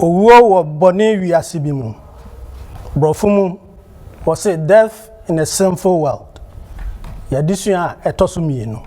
Owo wo boni wiase bi mu. Brofumu was a death in a sinful world. Yadisua etosumienu.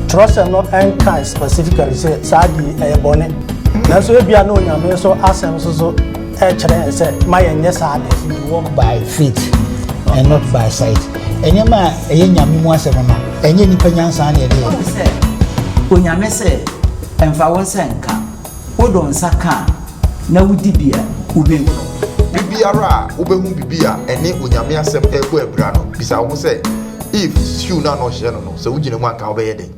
Trust and not and kind specifically say Sadi a bonnet. Now so be no nyame so asem so chere say my yes sad walk by faith and not by sight. Enyama nyame mu asem no enye nipa nyansa na ye dey. Say onyame say emfa won say nka wodon saka na wudi bia ubewu. Bibiara ubehu bibia ene onyame asem ebo ebra no bisa wo say if shoe na no hye no so wugine mu anka obeye dey.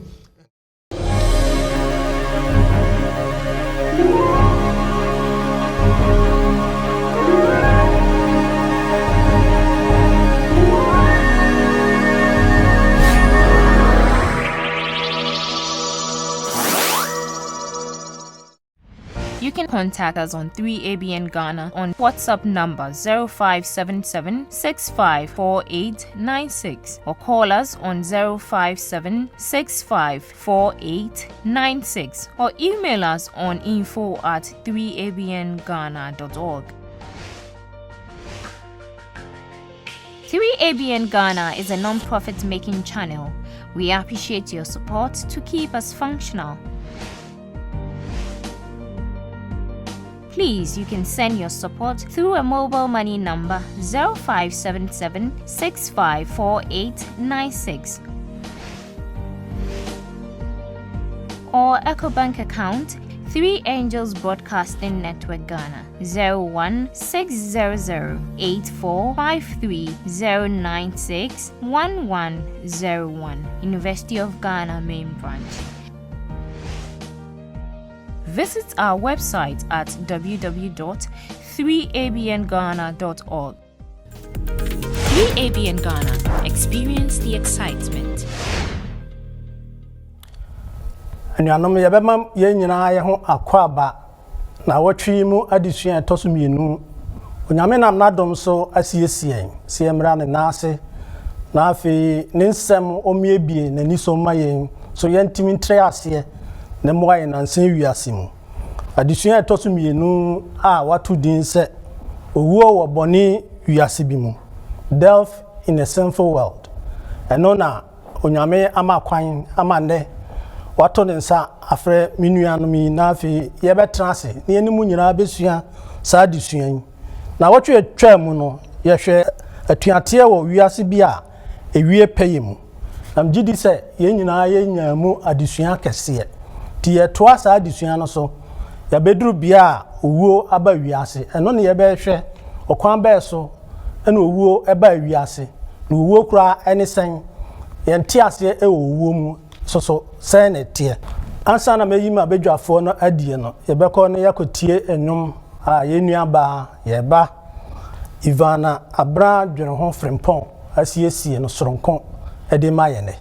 You can contact us on 3ABN Ghana on WhatsApp number 0577-654896 or call us on 057-654896 or email us on info@3abnghana.org. 3ABN Ghana is a non-profit making channel. We appreciate your support to keep us functional. Please, you can send your support through a mobile money number 0577-654896 or EcoBank account 3 Angels Broadcasting Network Ghana 01608453096101 University of Ghana Main Branch. Visit our website at www.3abnghana.org. 3ABN Ghana. Experience the excitement. Anuanom yebema ye nyina ye ho akwaba na wotwe mu adesua etosumienu. Onyame nam nadom so asiesien. Siemra ne nase. Na afi ne nsem omiebie na niso mayen. So yentimi ntre ase. Ne moaye na nsen wiase mu adesua etosumienu a watu din se owuo wo boni wiase bi mu death in a sinful world eno na onyame ama kwan ama ne wato ne nsa afre minuanom yi na afi ye betra ase ne enimu nyina besua sa adesua yi na wotwe atwa mu no ye hwe atuate wo wiase bi a ewie peye mu nam gidi se ye nyina ye nyamu adesua kese ti ye toa sa adesua no so ya bedru bia owuo aba wiase eno ne ye be hwe okwan be so ena owuo eba wiase na owuo kura ene sen ye nte ase e owuo mu so sen ne tie ansa na mayima bedwafo no adie no ye bekọ ne yakotie enum a ye nuaba ye ba Ivana abra dwene ho frempon asiesie no soronko ede ma ye ne.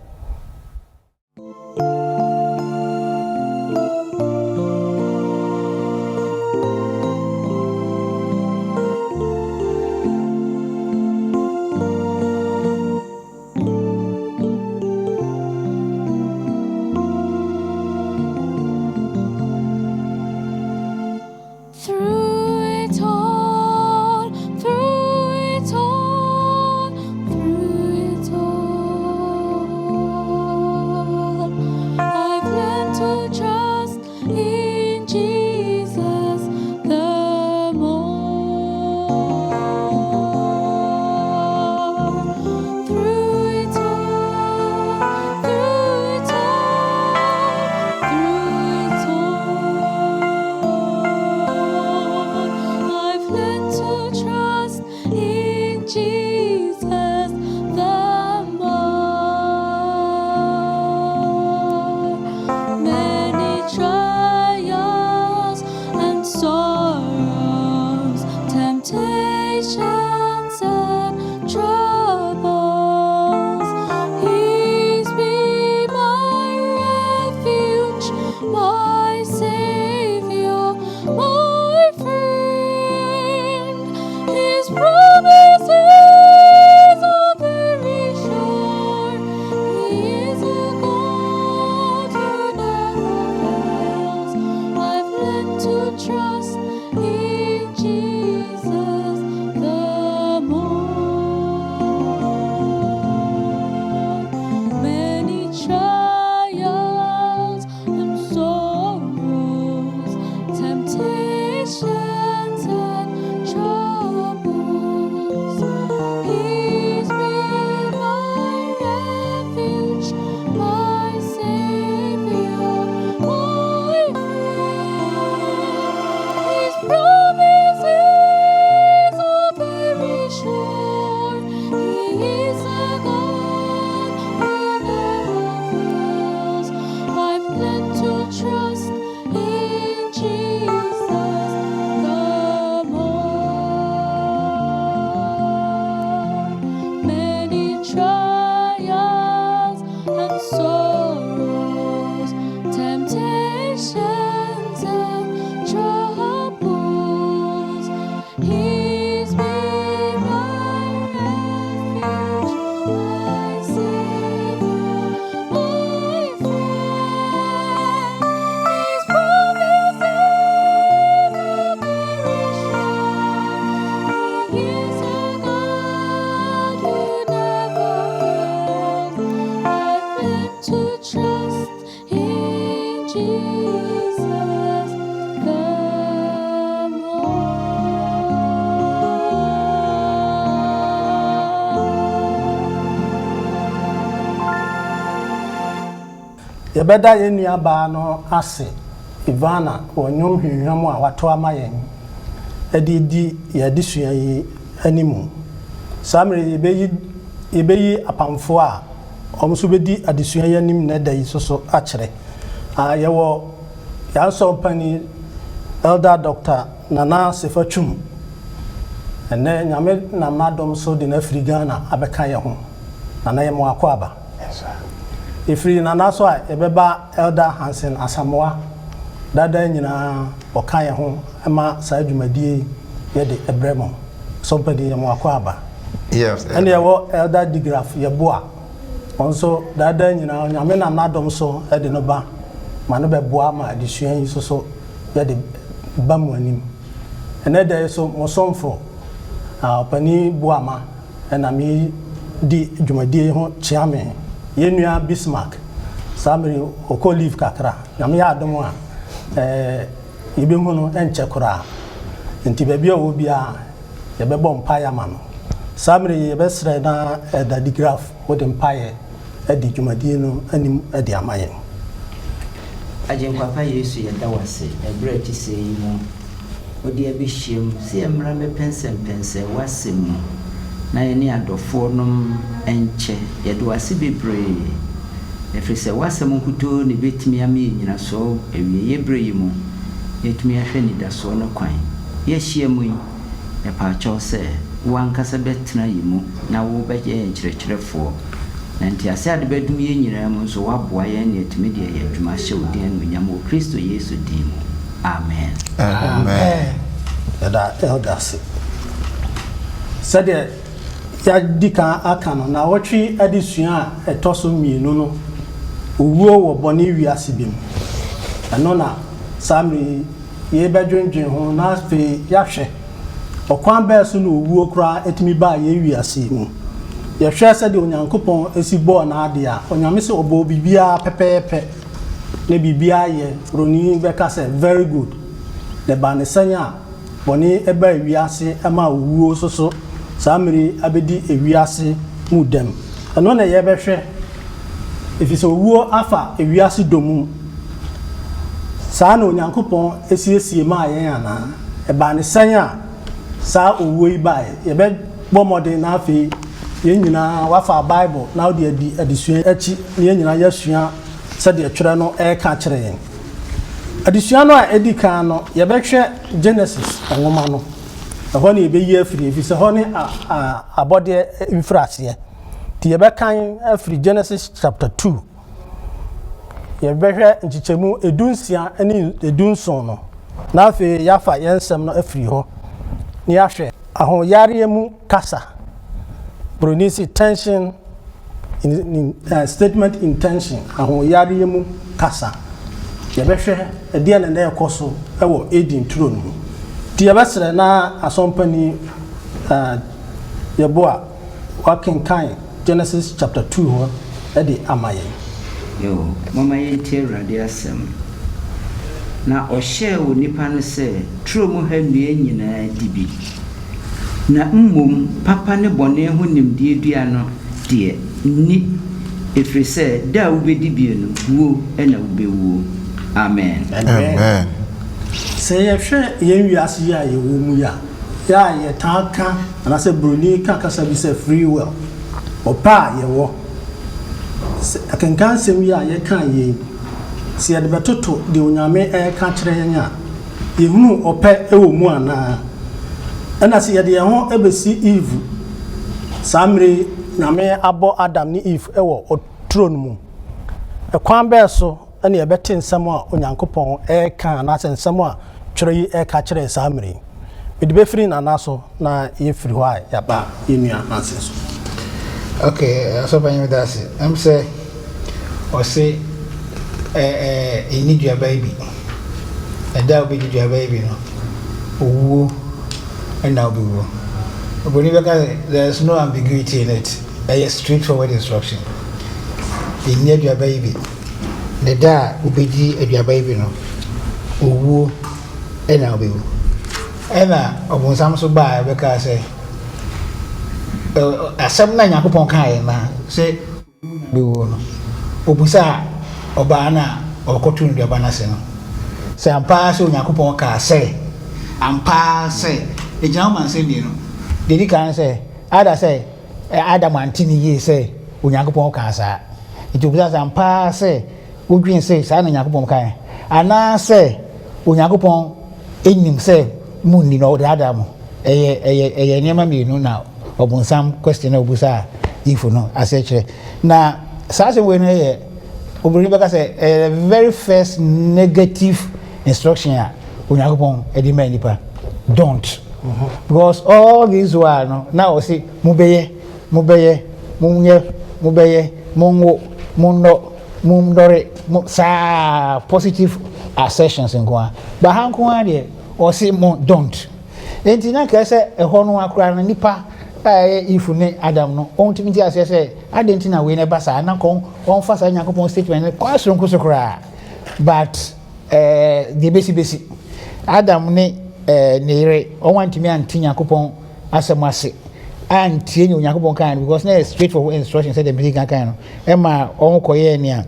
Yɛbɛda yɛn nuabaa no ase Ivana wɔnyom hwehwam a wato ama yɛn ɛde di yɛadesua yi animu. Saa mmerɛ yɛbɛyi apamfo a ɔmo nso bɛdi adesua yi anim na ɛda yi soso akyerɛ. Yɛwɔ yɛasɔ pani Elder Dr. Nana Sefatwum. Ɛnɛ nyame nam n'adom so de na afiri Ghana abɛka yɛn ho. Nana yɛ mo akɔ aba. Ifiri Nana so a yɛbɛba Elder Hansen Asamoah dada nyinaa ɔka yɛn ho ɛma saa dwumadie yɛde ɛbrɛ mo. Sɔmpɛdi yɛ mo akɔ aba. Yes. Ɛne yɛwɔ Elder Digraph yɛboa. Ɔnso dada nyinaa nyame nam n'adom so ɛde no ba. Ma no bɛboa ma adesua yi soso yɛde ba mu anim. Ɛnɛ da so mo sɔmfo ɔpani Boama ɛna me di dwumadie ho kyiame. Yenua Bismarck samiri oko leave kakra na me ya adom a yebemu no enche kora nti baabi a wo bia yebɛbɔ mpaeɛ ma no samiri yebɛsrɛ na da digraph wode mpaeɛ adi dwumadie no anim adi amaye Ajenkwapa Yesu yɛda wase ɛbrɛ ti sɛ yi mu odi abihyiam sɛ emra me pensempensɛ wase mu na yɛne adɔfoɔ nom enkyɛ yɛde wase bebree ɛfiri sɛ wasɛm nkutoo ne betumi ama nyina so awie yɛbrɛ yi mu yɛtumi ahwɛ nidasoɔ no kwan yɛhyia mu yi yɛpaakyɛw sɛ wankasa bɛtena yi mu na wo bɛyɛ nkyerɛkyerɛfoɔ na nti ase ade bɛdum yɛ nyinaa mu nso waboa yɛn ne yɛtumi de yɛ adwuma hyɛ odin anuonyam wɔ Kristo Yesu din mu amen Amen. yɛda elders sɛdeɛ yɛadi kan aka no na wɔtwe adesua a ɛtɔ so mmienu no owuo wɔ bɔne wiase bi mu ɛno na saa mmere yɛbɛdwendwen ho na afei yɛahwɛ ɔkwan bɛɛ so na owuo koraa ɛtumi baa yɛ wiase mu yɛhwɛ sɛdeɛ onyankopɔn esi bɔɔ n'ade a onyame sɛ ɔbɔ biribiara pɛpɛɛpɛ na biribiara yɛ roni bɛka sɛ very good na ba ne sɛn a bɔne ɛbaa wiase ɛma owuo soso saa mmere abɛdi ewiase mu dɛm ɛno na yɛbɛhwɛ efisɛ owuo afa ewiase domu saa na onyankopɔn esiesie maa yɛn ana ɛba ne sɛn a saa owuo yi baa yɛbɛbɔ mmɔden na afei yɛn nyinaa wafa Bible na wode adi adesua akyi na yɛn nyinaa yɛasua sɛdeɛ twerɛ no ɛreka kyerɛ yɛn adesua no a ɛdi kan no yɛbɛhwɛ Genesis nwoma no ɛhɔ ne yɛbɛyi afiri efisɛ hɔ ne abɔdeɛ mfiraseɛ nti yɛbɛkan afiri Genesis chapter 2 yɛbɛhwɛ nkyekyɛmu edunsia ne edunson no na afei yɛafa yɛn nsɛm no afiri hɔ ne yɛahwɛ ahoyareɛ mu kasa Bronisi tension in statement intention ahoyareɛ mu kasa yɛbɛhwɛ ɛdeɛ na na ɛkɔ so ɛwɔ Eden turo no ti yɛbɛsrɛ na asɔmpani yɛboa wakenkan Genesis chapter 2 hɔ ɛde ama yɛn yo mama yɛntie Awurade asɛm na ɔhyɛ wɔ nipa no sɛ turo mu ha nnua nyinaa di bi na mmom papa ne bɔne ho nimdeɛ dua no deɛ ni ɛfiri sɛ da a wobɛdi bie no wuo ɛna wobɛwuo amen Amen. sɛ yɛhwɛ yɛn wiase yi a yɛwɔ mu ya yɛtaa ka anaasɛ Broni ka kasa bi sɛ free will ɔpɛ a yɛwɔ akenkan sɛm yi a yɛka yɛn sɛ yɛde bɛtoto deɛ onyame ɛka kyerɛ yɛn a yɛhunu ɔpɛ ɛwɔ mu anaa ɛna sɛ yɛde yɛn ho ɛbɛsi Eve saa mmere nyame abɔ Adam ne Eve ɛwɔ ɔturo no mu ɛkwan bɛɛ so ɛna yɛbɛte nsɛm a onyankopɔn ɛka anaasɛ nsɛm a twerɛ yi ɛka kyerɛ saa mmere mede bɛfiri nana so na yɛfiri hɔ a yɛba yɛnua nanse so okay so by me that's it I'm say or say you need your baby and that will be your baby no owuo and now be wo but there's no ambiguity in it a straightforward instruction you need your baby the da ubedi aduaba yi bi no owu ena obewu ena obonsam so ba be ka say asem na Yakobon kan na say bewu no obusa oba na okotu aduaba na se no say ampa so Yakobon ka say ampa say e jam man say ni no dedi kan say ada say Adam antini ye say Yakobon ka sa it obusa ampa say wodwin say sa na Yakobon kan ana say Yakobon enim say munni no da Adam eye niam mi no na obonsam question na obusa if no asechere na sa se we no ye obiri beka say very first negative instruction a Yakobon edi ma nipa don't because all these were no now we say mubeye munye mubeye munwo munno mundore sa positive assertions nko ba hanko ade o say don't enti na ka say eho no akura na nipa if ne Adam no on timi ti ase say adenti na we ne ba sa na kon on fa sa Yakobon statement ko asron ko sokra but the besi Adam ne nere on want me anti Yakobon asemase antie ni Yakobon kan because na straightforward instruction say the big kan no e ma on koye ni a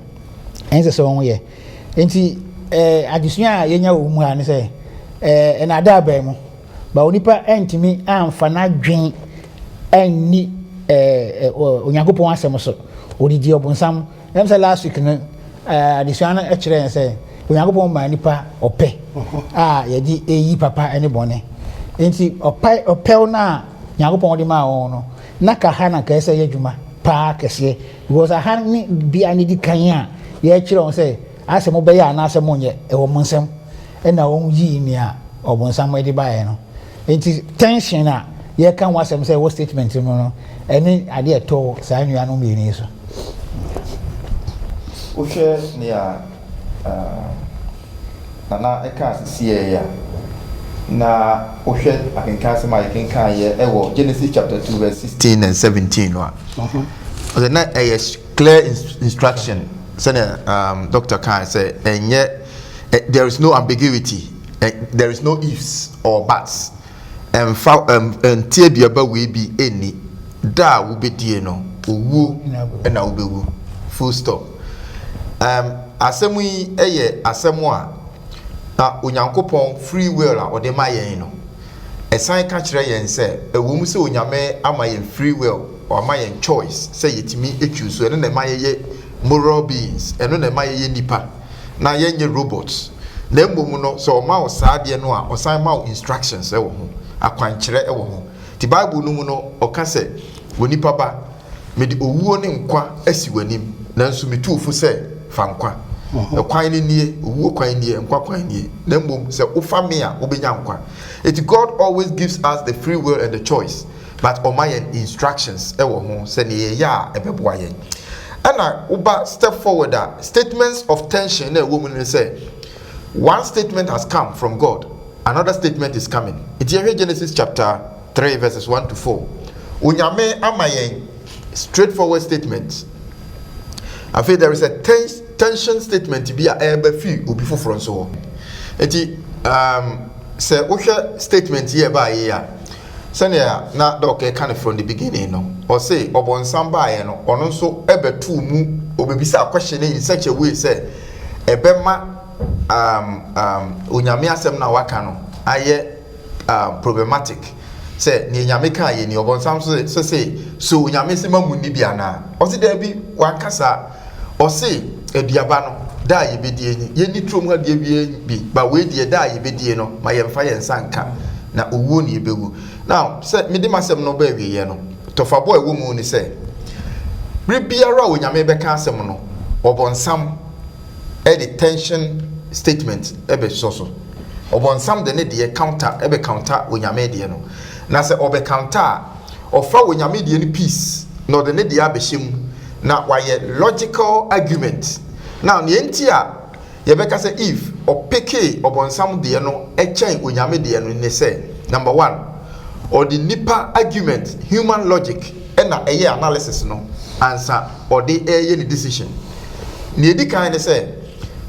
ense so on ye enti adesua yenya wo mu ani say na ada ba mu ba onipa entimi amfa na dwen enni Yakobon asem so odidi obonsam em say last week no adesua na e kire say Yakobon ma nipa ope yedi eyi papa ene bone enti ope na Yakobon di ma no na ka ha na ka say yadwuma pa kese because ha ni bi ani di kan a ye kire on say asem obeya na asem onye e wo monsem e na won yi ni a obonsam edi bae no enti tension a ye kan wasem say what statement no eni ade eto sa nua no mi ni so o hwe ni a na eka sie ya na o hwe akenka se ma akenka ye ewo Genesis chapter 2 verse 16 and 17 no o the na clear instruction say Dr. Khan say there is no ambiguity, there is no ifs or buts and tie bia ba we bi eni da wo bedie no owu na wo bewu full stop. Asemu yi eye asemu a na Onyankopon free will a ode ma yen no esan ka kire yen se ewum se onyame ama yen free will or ama yen choice say yetimi etwu so eno na ma ye moral beings eno na ma ye nipa na yenye robots na mbom no so ma osade no a osan ma instructions e wo ho akwankire e wo ho ti Bible no mu no oka se wonipa ba me di owuo ne nkwa asi wanim nanso metufu se fa nkwa kwan ni nie owuo kwan nie nkwa kwan nie na mbom se ufa me a obenya nkwa it God always gives us the free will and the choice but o my instructions e wo ho se ne ye ya ebeboa yen ana uba step forward that statements of tension na woman say one statement has come from God, another statement is coming. It's here Genesis chapter 3 verses 1 to 4. Unyame amayen straightforward statement. I feel there is a tension statement to be a few will be for front so. Eti say usha statement here by here. Sanya na doke kind of from the beginning no. Or say obonsam bae no ono so ebetu mu obebisa question in such a way say ebema Onyame asem na waka no aye problematic say ni nyame ka ye ni obonsam so say so Onyame se mamuni bia na o se da bi wankasa o se aduaba no da ye bedie ni ye ni trom ha de bi ba we de da ye bedie no ma ye mfa ye nsanka na owuo ni ebewu now say me de masem no ba wi ye no tofa boy wo mu ni say bibiara Onyame be ka asem no obonsam the tension statement ebe so obonsam de ne de counter ebe counter Onyame de no na se obe counter ofa Onyame de ni peace no de ne de abehim na waye logical argument now ne entia ye be ka say if opeke obonsam de no echen Onyame de no ne say number 1 or the nipa argument human logic na eye analysis no answer or the eye decision ne di kan ne say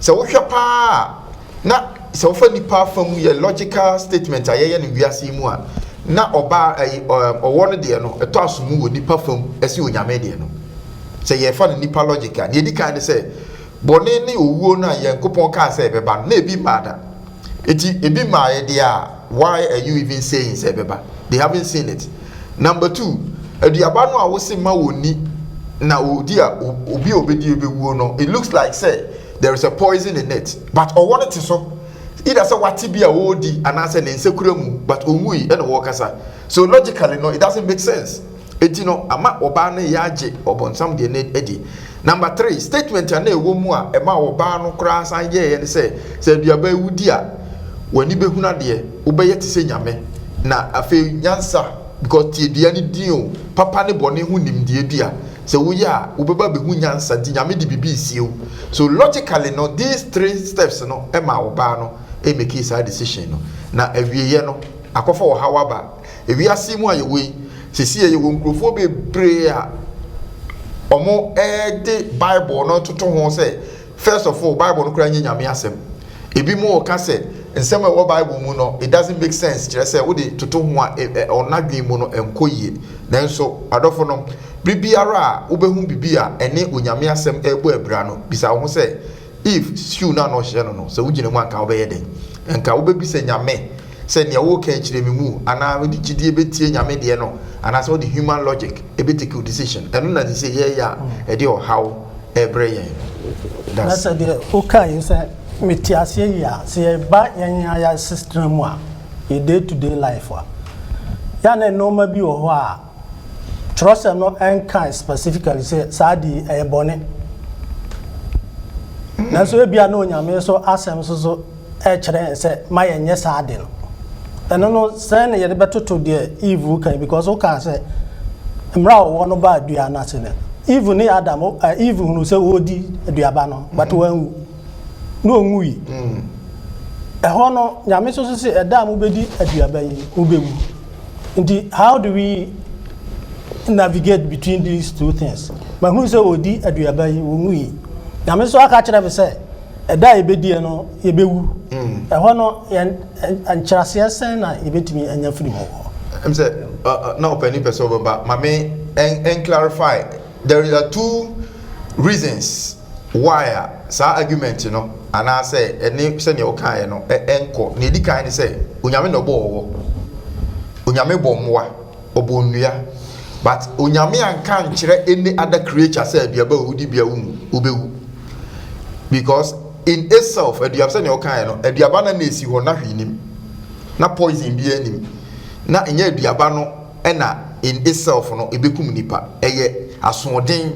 So what your pa na so for nipa from your logical statement ayeye ne wiase mu a na oba owo no de no eto asomu wo nipa from esi onyame de no say ye fa nipa logical ne di kan say bone ne owuo na Yankopon ka say beba na ebi mada eti ebi ma ye de a why are you even saying say beba? They haven't seen it. Number 2, aduaba no a wo se ma woni na odi a obi obedi ebewuo no, it looks like say there is a poison in it, but or want it so either say what be a odi and answer ne nsekura mu but omui e no wo kasa. So logically no, it doesn't make sense. Eti no ama oba na yaje obonsam de ne edi. Number 3, statement na ewo mu a ema oba no kra san ye ne say aduaba ewudi a wani behuna de obeye te se nyame na afi nyansa because tie dia ni din papa ne bone hu nimdie bia se wo ya obeba behu nyansa di nyame di bibi siu. So logically no, these 3 steps no ema oba no e make his decision no na awieye no akofa wo hawaba ewi asimu ayewe sisi ye wo nkrofo be prayer omo de bible no toto ho say first of all bible no kra nyame asem ebi mo ka say nsema wo bible mu no it doesn't make sense kire say wo de toto ho a onadwen mu no enkoyie nanso adofo no bibiara wo behu bibia ene onyame asem ebo abra no bisa wo say if shoe na no hye no so wo gine mu anka wo be yeden enka wo be bi say nyame say ne wo ka kire me mu ana wo di gidie betie nyame de no ana so the human logic e be take decision eno na say ye ya e de how ebre yen that's the okay say metiasie ya say ba yanya ya system mu a day to day life wa ya na normal bi wo ho a trust no enka specifically say sadi e bone na so bia na onyame so asem so e kire say ma yenye sadi no eno no say na ye de betoto de evil kan because o kan say mra wo no ba adua na se ne evil ni adam evil no say odi aduaba no but wan no onwui ho no nyame so say eda am bedi aduaba yi obewu nti how do we navigate between these two things? But who say odi aduaba yi onwui nyame so aka kire be say eda ebedi no yebewu ho no ankyerase sen na yebetimi anya firi mo I'm say now penny person but mame and clarify there are 2 reasons why sa argument you know and I say any say ne okan no enko ne di kan say onyame no bo onyame bo moa obo nnua but onyame anka nkyere any other creature say aduaba odi bia wu obewu because in itself aduaba say ne okan no aduaba na esi ho na hwinim na poison bi anim na enye aduaba no ena in itself no ebekum nipa eye asoden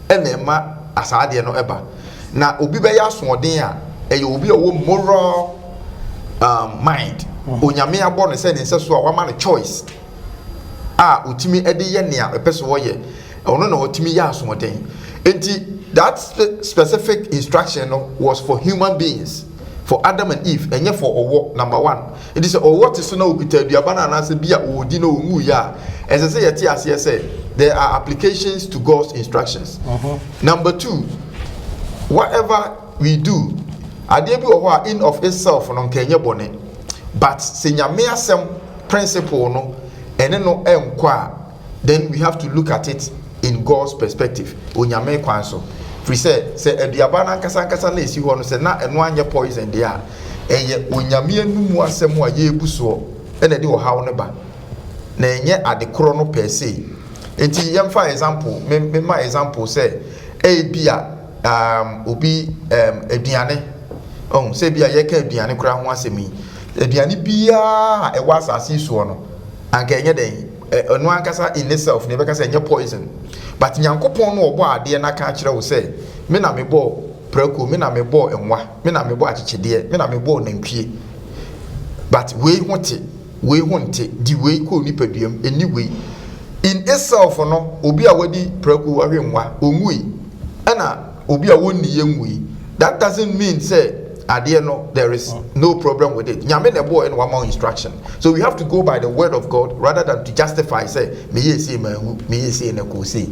ena ema asade no eba na obi be ya asoden a eye obi owo moral mind onyame abo no say ne nseso a wama no choice a otimi ede ye ne a epeso wo ye ono na otimi ya asoden enti that specific instruction no was for human beings, for Adam and Eve, and yet for owo number 1. It is owo te so na obita aduaba na na se bia odi na onwu ya. As I say yeti as say there are applications to God's instructions. Number 2, whatever we do ade bi owo in of itself no kenye bone, but se nyame asem principle no ene no enkwa, then we have to look at it in God's perspective. Onyame kwan so free say aduaba na nkasa na esi ho no say na eno anye poison dia eye onyame anumu asem a ye ebuso ene de wo hawo ne ba na enye adekoro no per se. Enti yem for example me my example say e bia obi aduane say bia ye ka aduane kura ho asemi aduane bia e wa asase so no anka enye den eno ankasa in itself ne be ka say enye poison, but Nyankopon no obo ade na ka kire wo say me na me bo prako, me na me bo enwa, me na me bo achichede, me na me bo nantwie, but we honte di we ko nipaduam anyway in itself no obi a wadi prako ahwe nwa onwui ana obi a wonni yenwui. That doesn't mean say ade no there is no problem with it. Nyame na bo en wa ma instruction, so we have to go by the word of God rather than to justify say me ye say man me ye say na ko say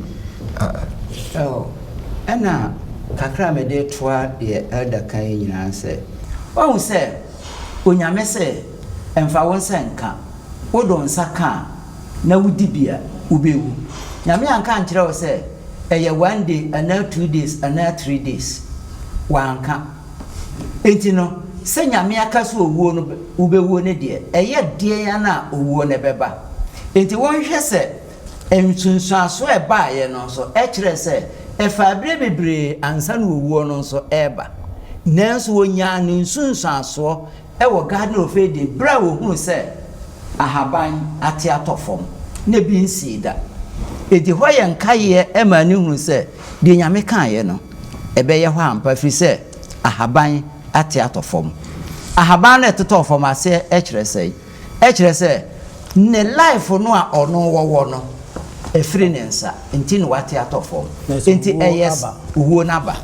oh ana kakra me de toa de elder kan nyina sɛ wahu sɛ onyame sɛ emfa won sɛ nka wodon saka na wudi bia ubewu nyame anka nkyerɛ wo sɛ ɛyɛ 1 day and 2 days and 3 days wanka enti no sɛ nyame aka so owuo no ubewu ne de ɛyɛ de ya na owuo ne bɛba enti wonhwɛ sɛ ensunsuaso ɛba ye no so ɛkyerɛ sɛ ɛfa abre bebre ansa no owuo no so ɛba nanso wonya ne nsunsuaso ɛwɔ garden of Eden bra wo hu sɛ ahaban ate atɔfom na bi nsida edi hɔ yɛ nkaye ɛma ne hu sɛ de nyame kaayɛ no ɛbɛyɛ hɔ ampa fi sɛ ahaban ate atɔfom ahaban na ɛtotɔfom ase ɛkyerɛ sɛ ne life no a ɔno wɔwɔ no efiri ne nsa enti no wate atɔfom enti ɛyɛ uwo naba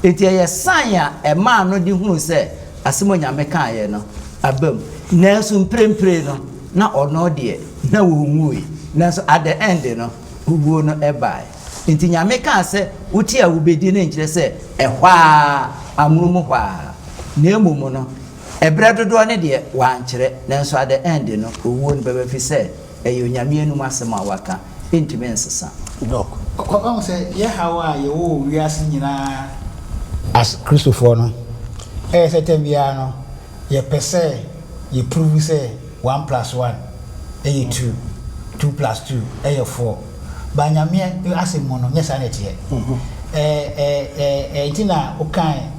enti ɛyɛ sign a ɛma no de hu sɛ asemo nyame kaayɛ no abam nanso mprempre no na ɔno de na wo nwui nanso at the end no uwo no ɛbae enti nyame ka sɛ wuti a wobedi ne nkyerɛ sɛ ɛhɔ a amumu hɔ a na emumu no ɛbrɛ dodo ne de wankyerɛ nanso at the end no uwo no bɛbɛ fi sɛ ɛyɛ onyame enum asɛm a waka ntimi nsesa dok ɔn sɛ yɛ hawa yɛ wo wiase nyinaa as Christopher no ɛyɛ sɛ tɛmbia no yɛ pɛsɛ yɛ prove sɛ 1 + 1 ɛyɛ 2 2 + 2 ɛyɛ 4 ba nyame asɛm mu no nyɛ saa netiɛ ntina okan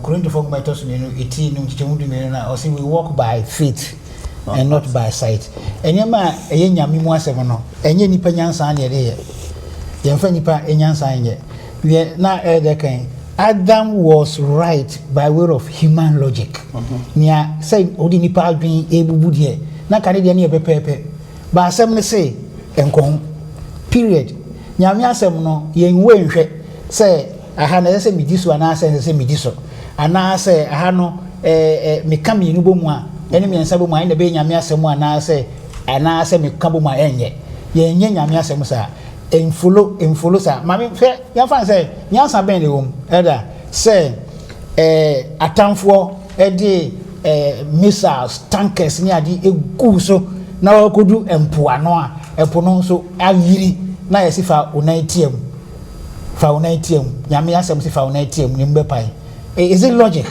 Corinthians matters no 18 no chichemu du me na o say we walk by faith and not by sight enyema eye nyame mu asɛm no enye nipa nyansa na yɛ yɛmfa nipa enyansa nyɛ na ɛde kan Adam was right by way of human logic nia say odi nipa adwen ebubu de na kane de ne yɛpɛpɛpɛ ba asɛm ne say enkon period nyame asɛm no yɛnwe nhwɛ sɛ aha na sɛ midi so ana sɛ midi so ana sɛ aha no meka me nubo mu a ene me nsa bo mu a ene be nyame asɛm ana sɛ meka bo mu a enye yenye nyame asɛm sa enfolo sa mame hwɛ yɛfa sɛ nyansa bɛn de wom ɛda sɛ atamfoɔ ɛde missiles tankers ni ade egu so na wakodu empoano a ɛpo no nso ayiri na yɛsifa onantiam nyame asɛm sifa onantiam ni mbepai is it logic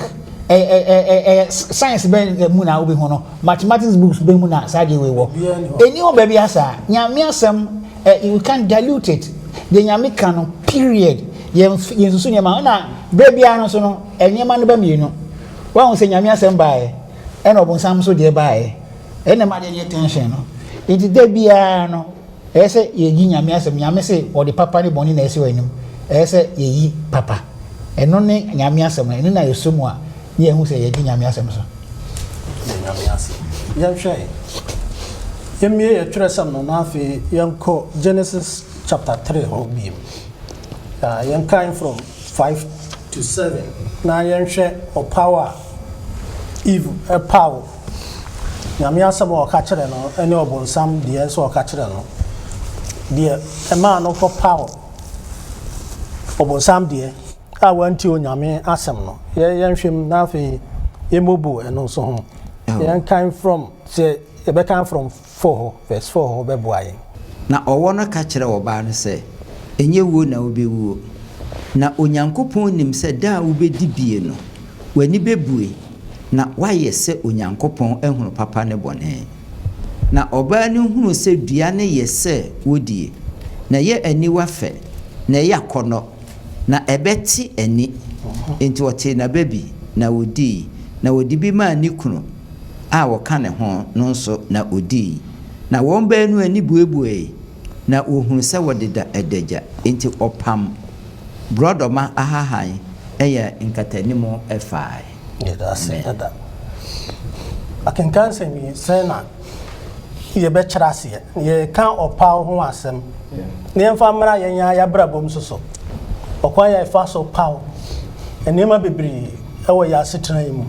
science ben mu na obi ho no mathematics books ben mu na sade we wo eni o ba bi asa nyame asɛm you can dilute it the nyame kan no period yensusu nyama na bebia no so no enyema no ba mienu wa ho sɛ nyame asɛm bae ɛna obonsam so de bae ɛna ma de tension no enti da bia no ɛsɛ yeyi nyame asɛm nyame se ɔde papa ne bɔne na ɛsɛ wanim ɛsɛ yeyi papa ɛno ne nyame asɛm no ɛno na yɛsomu a ne yɛhu sɛ yɛdi nyame asɛm so nyame asɛm yɛhwɛ yɛmie yɛtwerɛ sɛm no na afei yɛnkɔ Genesis chapter 3 hɔ biem yɛnkan from 5 to 7 na yɛnhwɛ ɔpaw a Eve ɛpaw nyame asɛm a ɔka kyerɛ no ɛne ɔbonsam deɛ nso ɔka kyerɛ no deɛ ɛmaa no kɔpaw ɔbonsam deɛ a wanti onyame asɛm no yɛnhwɛm na afei yɛmɔbu ɛno nso ho yɛnkan from sɛ yɛbɛkan from 4 verse 4 hɔ bɛboa yɛn na ɔwɔ no ka kyerɛ ɔbaa no sɛ ɛnyɛ wuo na wobɛwuo na onyankopɔn nim sɛ da a wobɛdi bie no w'ani bɛbue na wayɛ sɛ onyankopɔn ehunu papa ne bɔne na ɔbaa no hunu sɛ dua ne yɛ sɛ wodie na yɛ aniwa fɛ na yɛ akɔnɔ na ɛbɛti ani enti wɔte na baby na wodi na wodi bi ma ni kunu a wɔka ne ho no nso na odi na wɔn baa no ani buebue na ohunu sɛ wɔde da ɛdagya enti ɔpam brodoma ahahan ɛyɛ nkatanimu ɛfae yɛdasɛda akenkan sɛ mi sɛ na yɛbɛkyerɛ aseɛ yɛka ɔpaw ho asɛm ne yɛmfa mmara yɛnya yɛabrabom so ɔkwan yɛfa so paw nneɛma bebree ɛwɔ yɛ asetena yi mu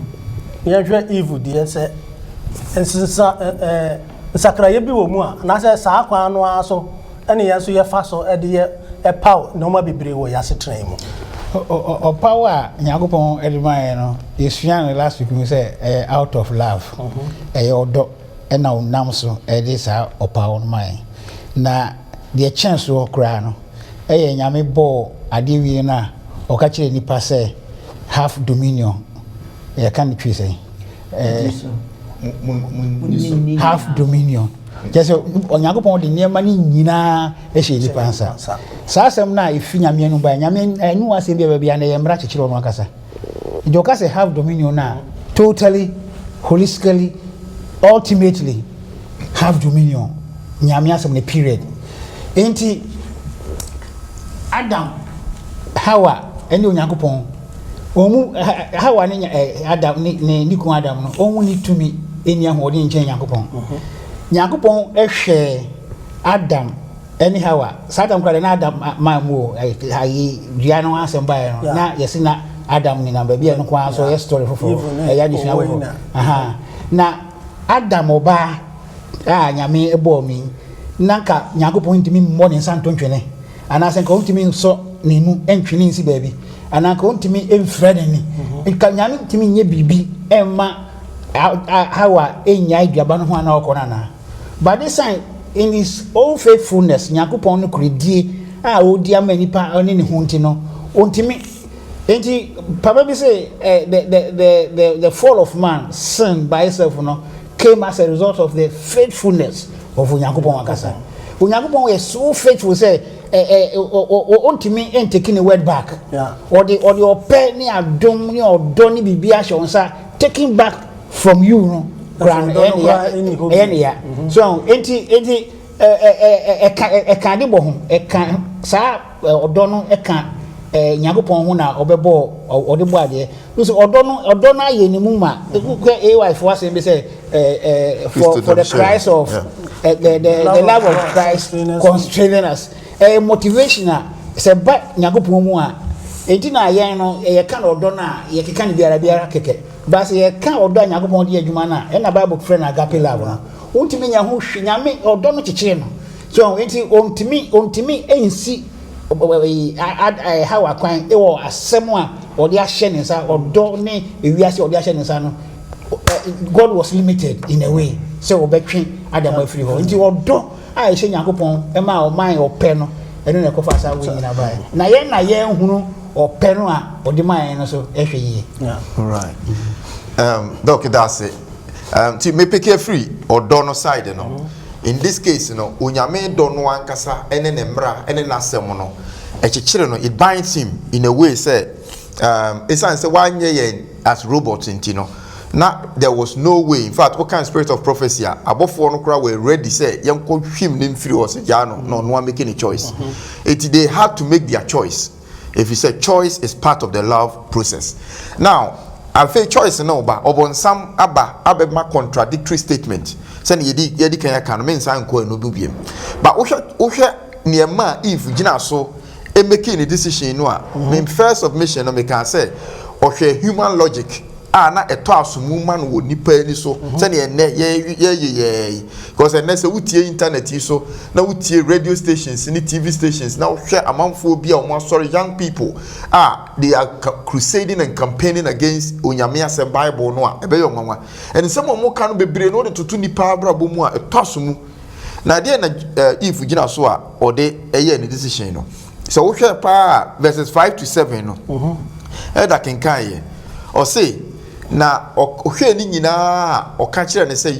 yɛhwɛ evil deɛ sɛ nsakrayɛ bi wɔ mu a anaasɛ saa kwan no ara so ɛne yɛn nso yɛfa so ɛde yɛ ɛpaw nneɛma bebree wɔ yɛ asetena yi mu or power Nyakopon Edmire no is young last week we say out of love or do and now namso this or power mine na the chance to cry no nyame bo adiwi na o ka kire nipa say half dominion can you say half dominion just Nyakopon the near money nyina e she nipa ansa saa asem na efi nyame anu ba nyame anu asem bia bia na yemra chechiro no akasa ndio ka say half dominion na totally holistically ultimately half dominion nyame asem ne period enti Adam Hawa eni Onyankopon omu Hawa ne Adam ne kun Adam no omu ni tumi eni ahode nche Nyankopon Nyankopon ehwe Adam eni Hawa Satan kwale na Adam mamu ayi dua no asem ba no na yesi na Adam ni na bia no kwa so yes story fofo ya di sua wo aha na Adam oba nyame ebo mi nanka Nyankopon ntimi mo ne santo ntwene anase nka ntimi so nenu entwene nsi baabi anaka ntimi emfrede ni nka nyame ntimi nye bibi emma Hawa enya aduaba no ho ana okona na but this time in his own faithfulness Nyankopon no kredie odi amani pa oni ne ho ntino ontimi enti papa bi say the fall of man sin by itself no came as a result of the faithfulness of Onyankopon akasa Onyankopon is so faithful say ontimi taking the word back or the ope ni adom ni odo ni bibia shonsa taking back from you no grand enya so enti kan de bo ho kan sa odo no kan Nyankopon ho na obebo ode bo ade so odo no aye ni mu ma ay for say be say for the Christ of the love of Christ constraining us motivational say ba Nyankopon mu a enti na ayen no ye kan odo na ye keka ni biara keke ba say ye kan odo Nyankopon de adwuma na na Bible friend agape love na ontimi nya ho hwe nyame odo no kekere no so enti ontimi ensi how akwan ewo asem a odi ahye ne nsa odo ne ewiase odi ahye ne nsa no God was limited in a way so obetwe Adam afiri ho nti odo a ehye Nyankopon ema o man ope no eno ne kofa sa we nyina bai na ye hunu ope no a odi man no so ehwe yi all right doc that's it to me pick a free odo no side no in this case onyame do no ankasa ene ne mra ene nasem no ekekere no it binds him in a way say esan say wanye yen as robots intino na there was no way in fact what kind of spirit of prophecy abofo no kra were ready say yenko hwim ne mfiri o se ja no making a choice they had to make their choice if you say choice is part of the love process now I feel choice no ba obonsam abema contradictory statement say yedi kan men san ko no bibiem but wohwe niema if gina so e making a decision no a me first submission no me can say ohwe human logic na eto asomu man wo nipa ni so say ne ye because na say wutie internet so na wutie radio stations ni TV stations na hwe amanfo bia o sorry young people they are crusading and campaigning against onyame asem Bible no a ebe yo nwanwa and some mo ka no bebre no de tutu nipa abrabo mu a eto asomu na de na if gina so a ode eye ni decision no so wo hwe pa verses 5 to 7 no that can kai or say na ohwe ni nyina o ka kire ne say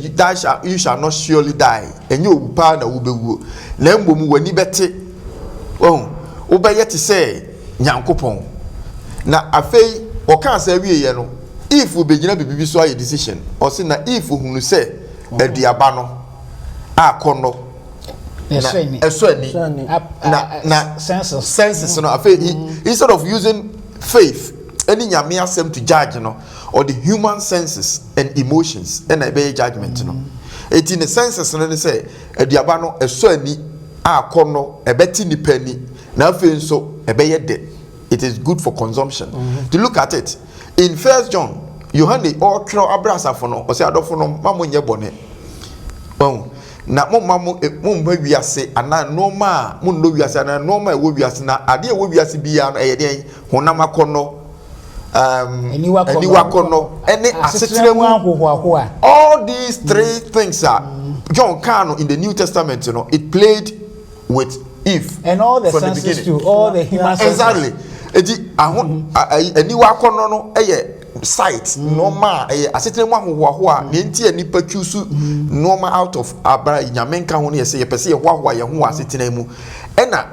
you shall not surely die enye obupa na wobewuo na mbom wani bete wo be yet say Nyankopon na afei o ka say wiye no if we begina bibi so aye decision o say na if hunu say aduaba no akono na senses no afei instead of using faith any nyame asem to judge no or the human senses and emotions and a judgment no it in the senses no say aduaba no eso ani akono ebeti ni pani na afei so ebeye de it is good for consumption to look at it in 1 John Yohane all kro abrasa for no o say adofo no mamonye bone na mumma wiase ana noma mun no wiase ana noma e wo wiase na ade e wo wiase bia no e den honam akono eniwa kono ene asetremu ahohoaho all these three things are John Cano in the New Testament, you know, it played with Eve and all the senses too, all the human senses. Exactly. Eniwa kono no sight normal asetremu ahohoaho a ne nti anipa twusu normal out of abra nyamenka ho ne ye se pese ye hoahoa ye ho asetremu ena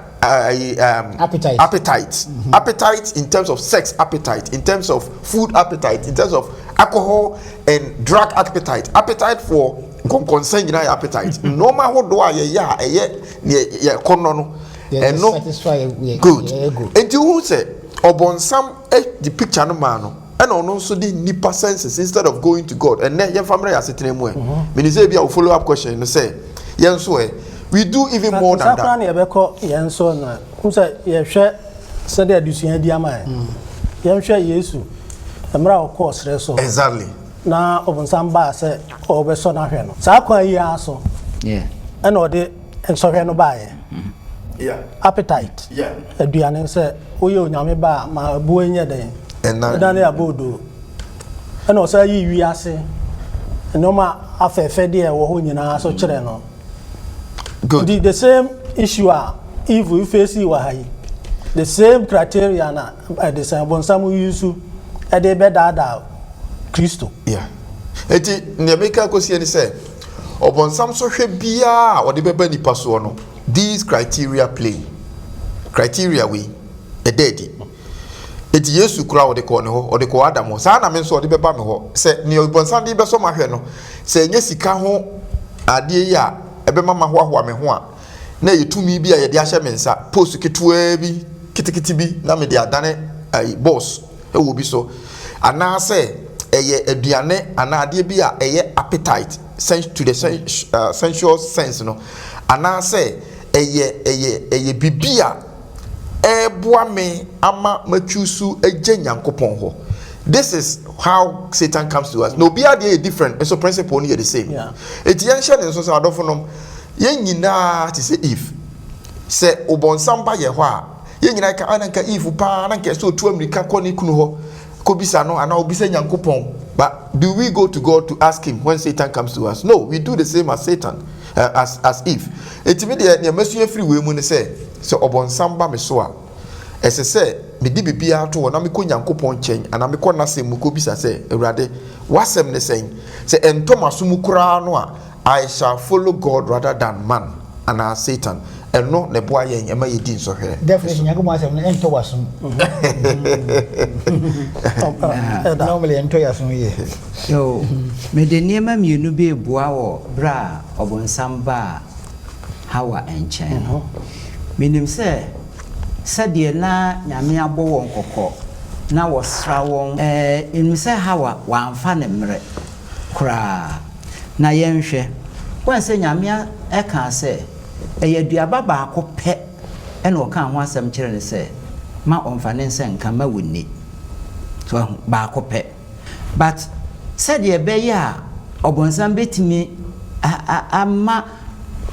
appetite in terms of sex appetite, in terms of food appetite, in terms of alcohol and drug appetite for consent appetite normal ho do ye kono no eno good and you say obonsam the picture no man no and also the nipa senses instead of going to God and then your family asetene mu me say be a follow up question no say yen so we do even more than that. Sakran ye beko yen so na say ye hwe say the adusuan di ama yen hwe Yesu emra o course so exactly na obonsam ba say obeso na hwe no sa kwa yi aso and ode enso hwe no ba ye appetite aduane say oye onyame ba ma bu enye den dane abodo and also yi wiase no ma afefe de e wo ho nyina so kire no good the same issue if we face you high the same criteria na the same bonsam use e dey better Christo eti ne make ko sie ni say obonsam so hwe bia o de beba nipa so no these criteria we e dedi eti Yesu kura o de ko ne ho o de ko Adam sa na me so o de beba me ho se ne obonsam de be so ma hwe no se nye sika ho ade ya ebe mama hoahoa me ho a na yetumi bi a ye de ahye me nsa post ketua bi kitikiti bi na me de adane boss e wo bi so ana se eye aduane ana ade bi a eye appetite sense to the sensual sense no ana se eye bibia eboa me ama machusu eje nyankopon ho. This is how Satan comes to us. No be idea different, and so principle only the same. It's ancient and so adofonom. Yen nyina ti say if say obonsamba ye ho a yen nyina ka ananka if pa ananka so tu America koni kunu ho ko bisa no ana obisa nyankopon. But do we go to God to ask him when Satan comes to us? No, we do the same as Satan, as Eve. It me the mesu free we mu ne say obonsamba me so a ese say me di bibia to na me ko nyankopon chen ana me ko na sem ko bisa say Awurade wasem ne sen say entomaso mu kura no a I shall follow God rather than man and Satan and no ne boa yen e ma yedi so hwere definitely nyankopon asem ne entowaso normally entowaso ye yo me de niema mienu be boa wo bra obonsamba hawa enchen minim say sadie na nyame abo won kokko na wosra won enu se hawa wanfa ne mre kura na yenhwe wan se nyame e kan se eyaduaba ba ko pe e na o kan ho asem kire ne se ma onfa ne nse nka ma wonni so ba ko pe but sadie be ya obonsam betimi ama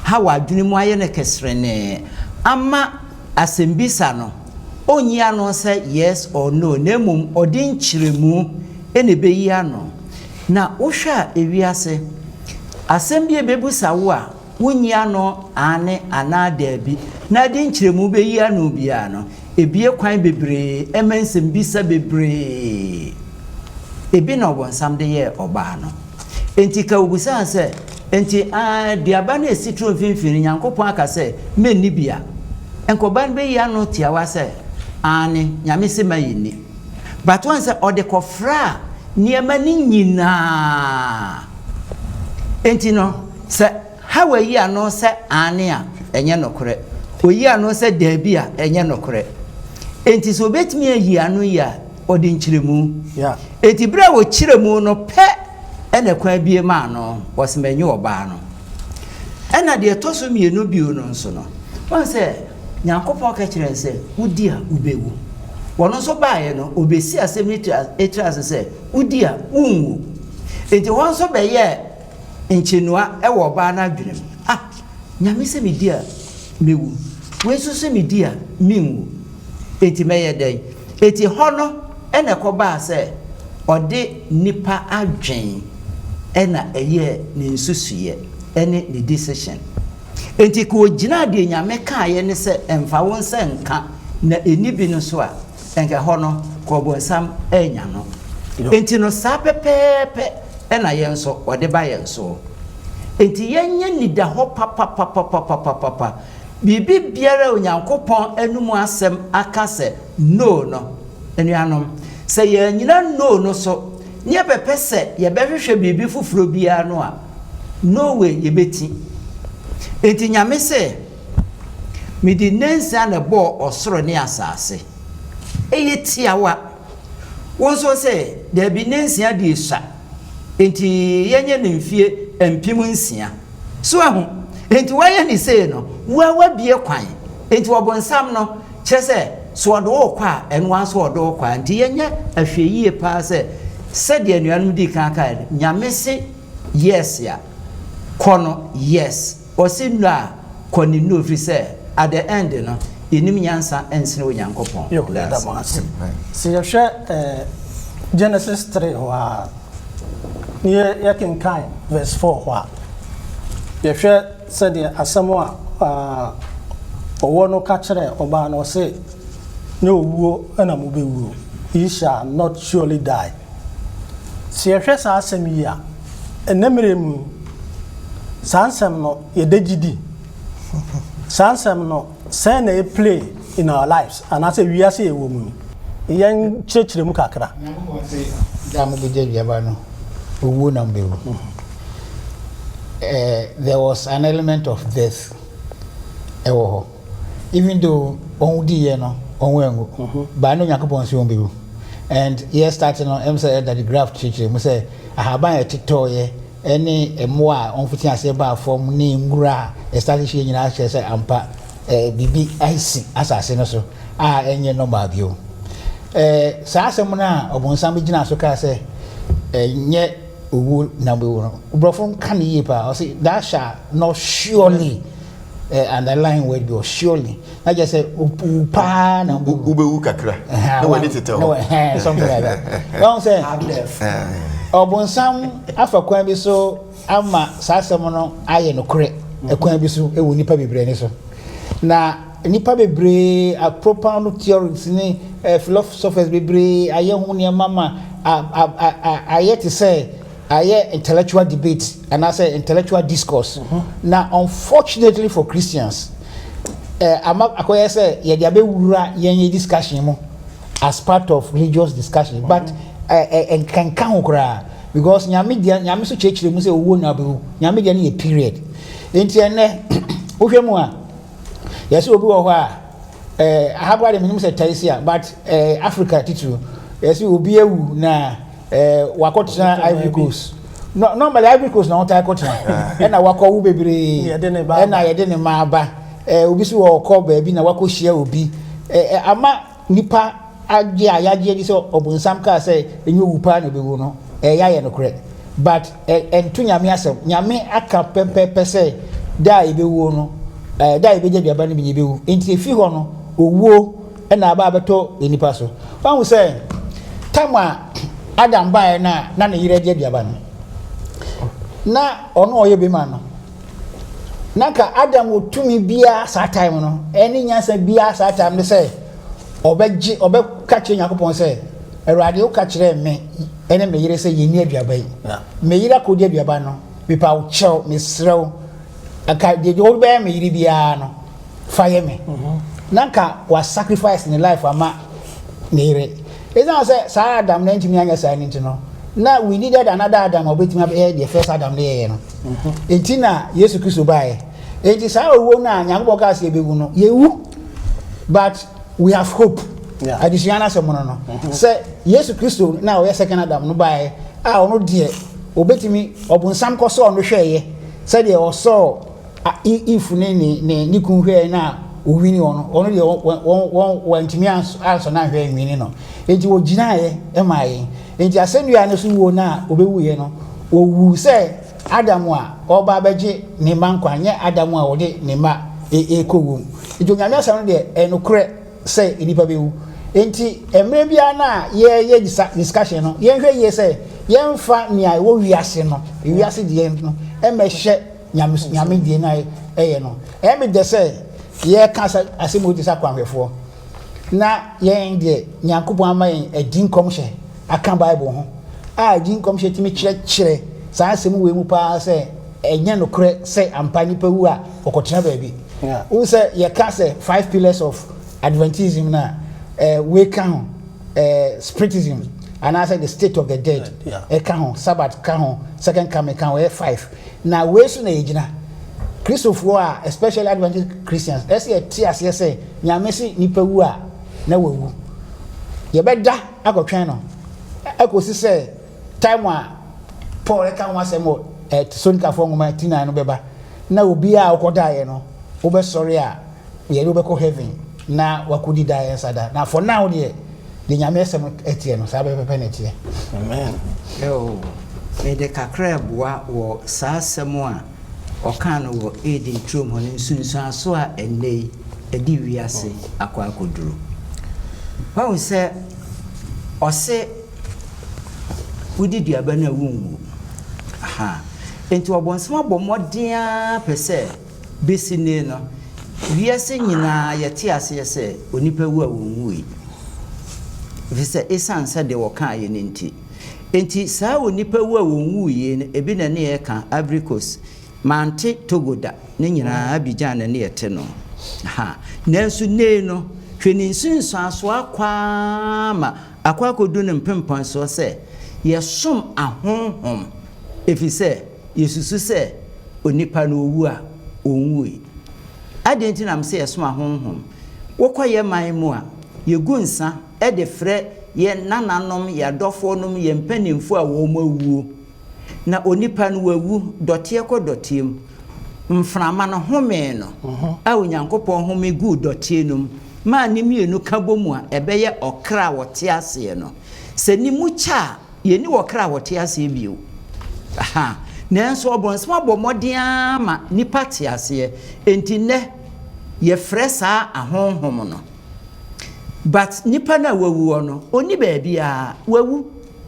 hawa adwene mu aye ne kesre ne ama asembisa no onyia no say yes or no nemum odin chiremu ene beyi ano na wohwa ewiase asembie bebusa wo a wonyia no ane anada bi na din chiremu beyi ano bia no ebie kwan bebre emensembisa bebre ebi na obonsam de ye oba no enti ka obusa say enti diaba na esitro mfimfini nyankopon aka say menni bia enkoban be ya no tiawa se ani nyame se mayini but one say ode kofra niema ni nyina enti no se hawa yi ano se ani a enye nokore oyi ano se dabi a enye nokore enti so betimi yi ano ya ode nchiremu enti bra wo chiremu no pe ene kwa bie ma no wosmenye oba no ena de toso mienu bio no nso no one say nyankopon ka kire se udi a ubewu wono so baaye no obesi asem etras se udi a unwu enti won so be ye enchenua e wo ba na dwene nyame se me dia mewu we so se me dia minwu enti meye den enti hono ene koba se ode nipa adwen ena eye ne nsusuye ene the decision enti ko gina de nyame kaaye ne se emfa won se nka na eni bi no so a enka hono ko bonsam enya no enti no sa pepepe ena yenso ode ba yenso enti yenye nida ho papa bibi biara onyankopon anumu asem akase no no enuanom se ye nyina no so nye pepese ye behwehwe bibi fufuro bia no a no way ye beti enti nyame se mi di nensa na bo osoro ne asase eye tiawa wonso se there be nensa di sa enti yenye ne mfie empim nsia so ahu enti waye ni se no wa bie kwan enti wobonsam no kyese so odo okwa enu aso odo okwa enti yenye ahweyie pa se de anuanum di kanka nyame se yes ya kono yes osi no a koni no free say at the end no enim nyansa ensene onyankopon yo da mo asim se ye hwe Genesis 3 wa ni ye ken kan verse 4 wa ye hwe se de asemo a owo no ka kire oba no se ne owuo na mo be wuo he shall not surely die se ye hwe sa asem yi a enemremu sansem no ye dagidi sansem no say na play in our lives and as we are say wo mu yen chechire mu kakra dam be je ba no owo na mbe wo there was an element of death ewo even though on di ye no on wengo ba no yakobon se on be wo and here starting on say that the graph chechire mu say ahaban etito ye any emoa onfuti ase ba form ni ngura establish nyina che say ampa bibi ice asase no so enye no ba bio sa asem na obonsam gina so ka say nye owu na be wo obrofo kan yi pa o say that shall not surely underline word be surely I just say upa na ubewu kakra no we need to tell something like that don't say obonsam afakwan bi so ama sasem no aye no kore ekwan bi so ewu nipa bebre ni so na nipa bebre a propound theories ni philosophers bebre aye hu ne mama aye to say aye intellectual debate and I say intellectual discourse na unfortunately for Christians ama akoye say ye dia be wura yen discussion mo as part of religious discussion but and can count because nyame so chechire mu say owo na be nyame dia na period enti ene wohwe mu a yesi obi wo ho a ahabwa de minim say taisia but Africa titu yesi obi ewu na wakotna Ivory Coast no normally Ivory Coast na won ta kotna e na wakowu bebre e na ye de ne ma ba obi so wo ko ba bi na wakohia obi ama nipa age ayaje di so obunsam ka say enye wupa na bewu no ya ye no correct but entu nyame asem nyame aka pepepe say da ebewu no da ebeje duaba ne bi bewu enti efi ho no owuo na aba abeto enipa so wan say tama Adam bae na ne yire je duaba no na ono oye be ma no naka Adam otumi bia sa time no eni nyansa bia sa time ne say obeji kache nyakopon say erade o kache me ene me yire say yeni aduaba yi me yire akodi aduaba no me pa wo chew me srew aka de o be me yire bia no fire me naka wa sacrifice in life ama ne yire eza say sa Adam na ntimi anya sa nti no na we needed another Adam obetimi be the first Adam ne ye no enti na Yesu Kristo bae enti sa owo na nyakopon ka se bewu no yewu but we have hope additional someone no say Yesu Kristo na o second Adam no bae ono de obetimi obunsam ko so ono hweye say de o so if ni kun hwe na o wini ono de won ntimi anso na hwe wini no enti ogina ye emaye enti asendua ne so wo na obewu ye no owu say Adam a oba beje ne mankwa nye Adam a wode ne ma ekowu nti onyame asam de enokre say enipa bewu enti emre bia na ye discussion no ye hwe ye say ye mfa nia wo wiase no wiase de no emehye nyame de na eye no eme de say ye ka asemo de sakwanhwefo na ye de nyankopon ama yen adin komhye aka bible ho a adin komhye timi kire saa asemu we mu pa say enye nokre say ampa nipa wu a okotena baabi who say ye can say 5 pillars of Adventism na we can spiritism and I say the state of the dead e can Sabbath can second coming can 5 na we so na ejina Christopher a especially Adventist Christians say tias say nyame si nipa wu a na wawu ye beda akotwen no akosi say time a Paul e kan wasemo sonika fo ngoma 39 no beba na obi a okoda ye no obe sorry a ye no be ko heaven na wakudi da yesada na for now the nyame sem etie no sa be pepe na etie amen me de kakra boa wo sa asem a oka no wo edi trom ho nsunsu aso a enei edi wiase akwa akoduru how say ose wudi duaba na wunwu aha enti obonsem abomodea pese besine no wiase nyina yete ase se onipa wu a wonwui vise esansa de woka ye nenti enti saa onipa wu a wonwui ne ebi na ne ye ka abricos mante togoda ne nyina abijan na ne yete no ha nansu ne no hweni nsunsu aso akwama akwakodu ne mpempan so se ye som ahonhom efise yesusu se onipa no owu a onwui adenti nam se yesom ahonhom wokoye man mu a yegunsa e de frɛ ye nananom ya dɔfonom ye mpanimfo a wo mawuo na onipa no wawu dɔte kɔ dɔtem mframa no home no a onyankopɔn home gu dɔte num ma ne mienu ka bomu a ɛbɛyɛ ɔkra wɔte ase no sɛ ni mu cha ye ni wɔkra wɔte ase bio aha nanso obonsem abomodea ma nipa te ase enti ne ye fresa ahonhom no but nipa na wawu no oni baabi a wawu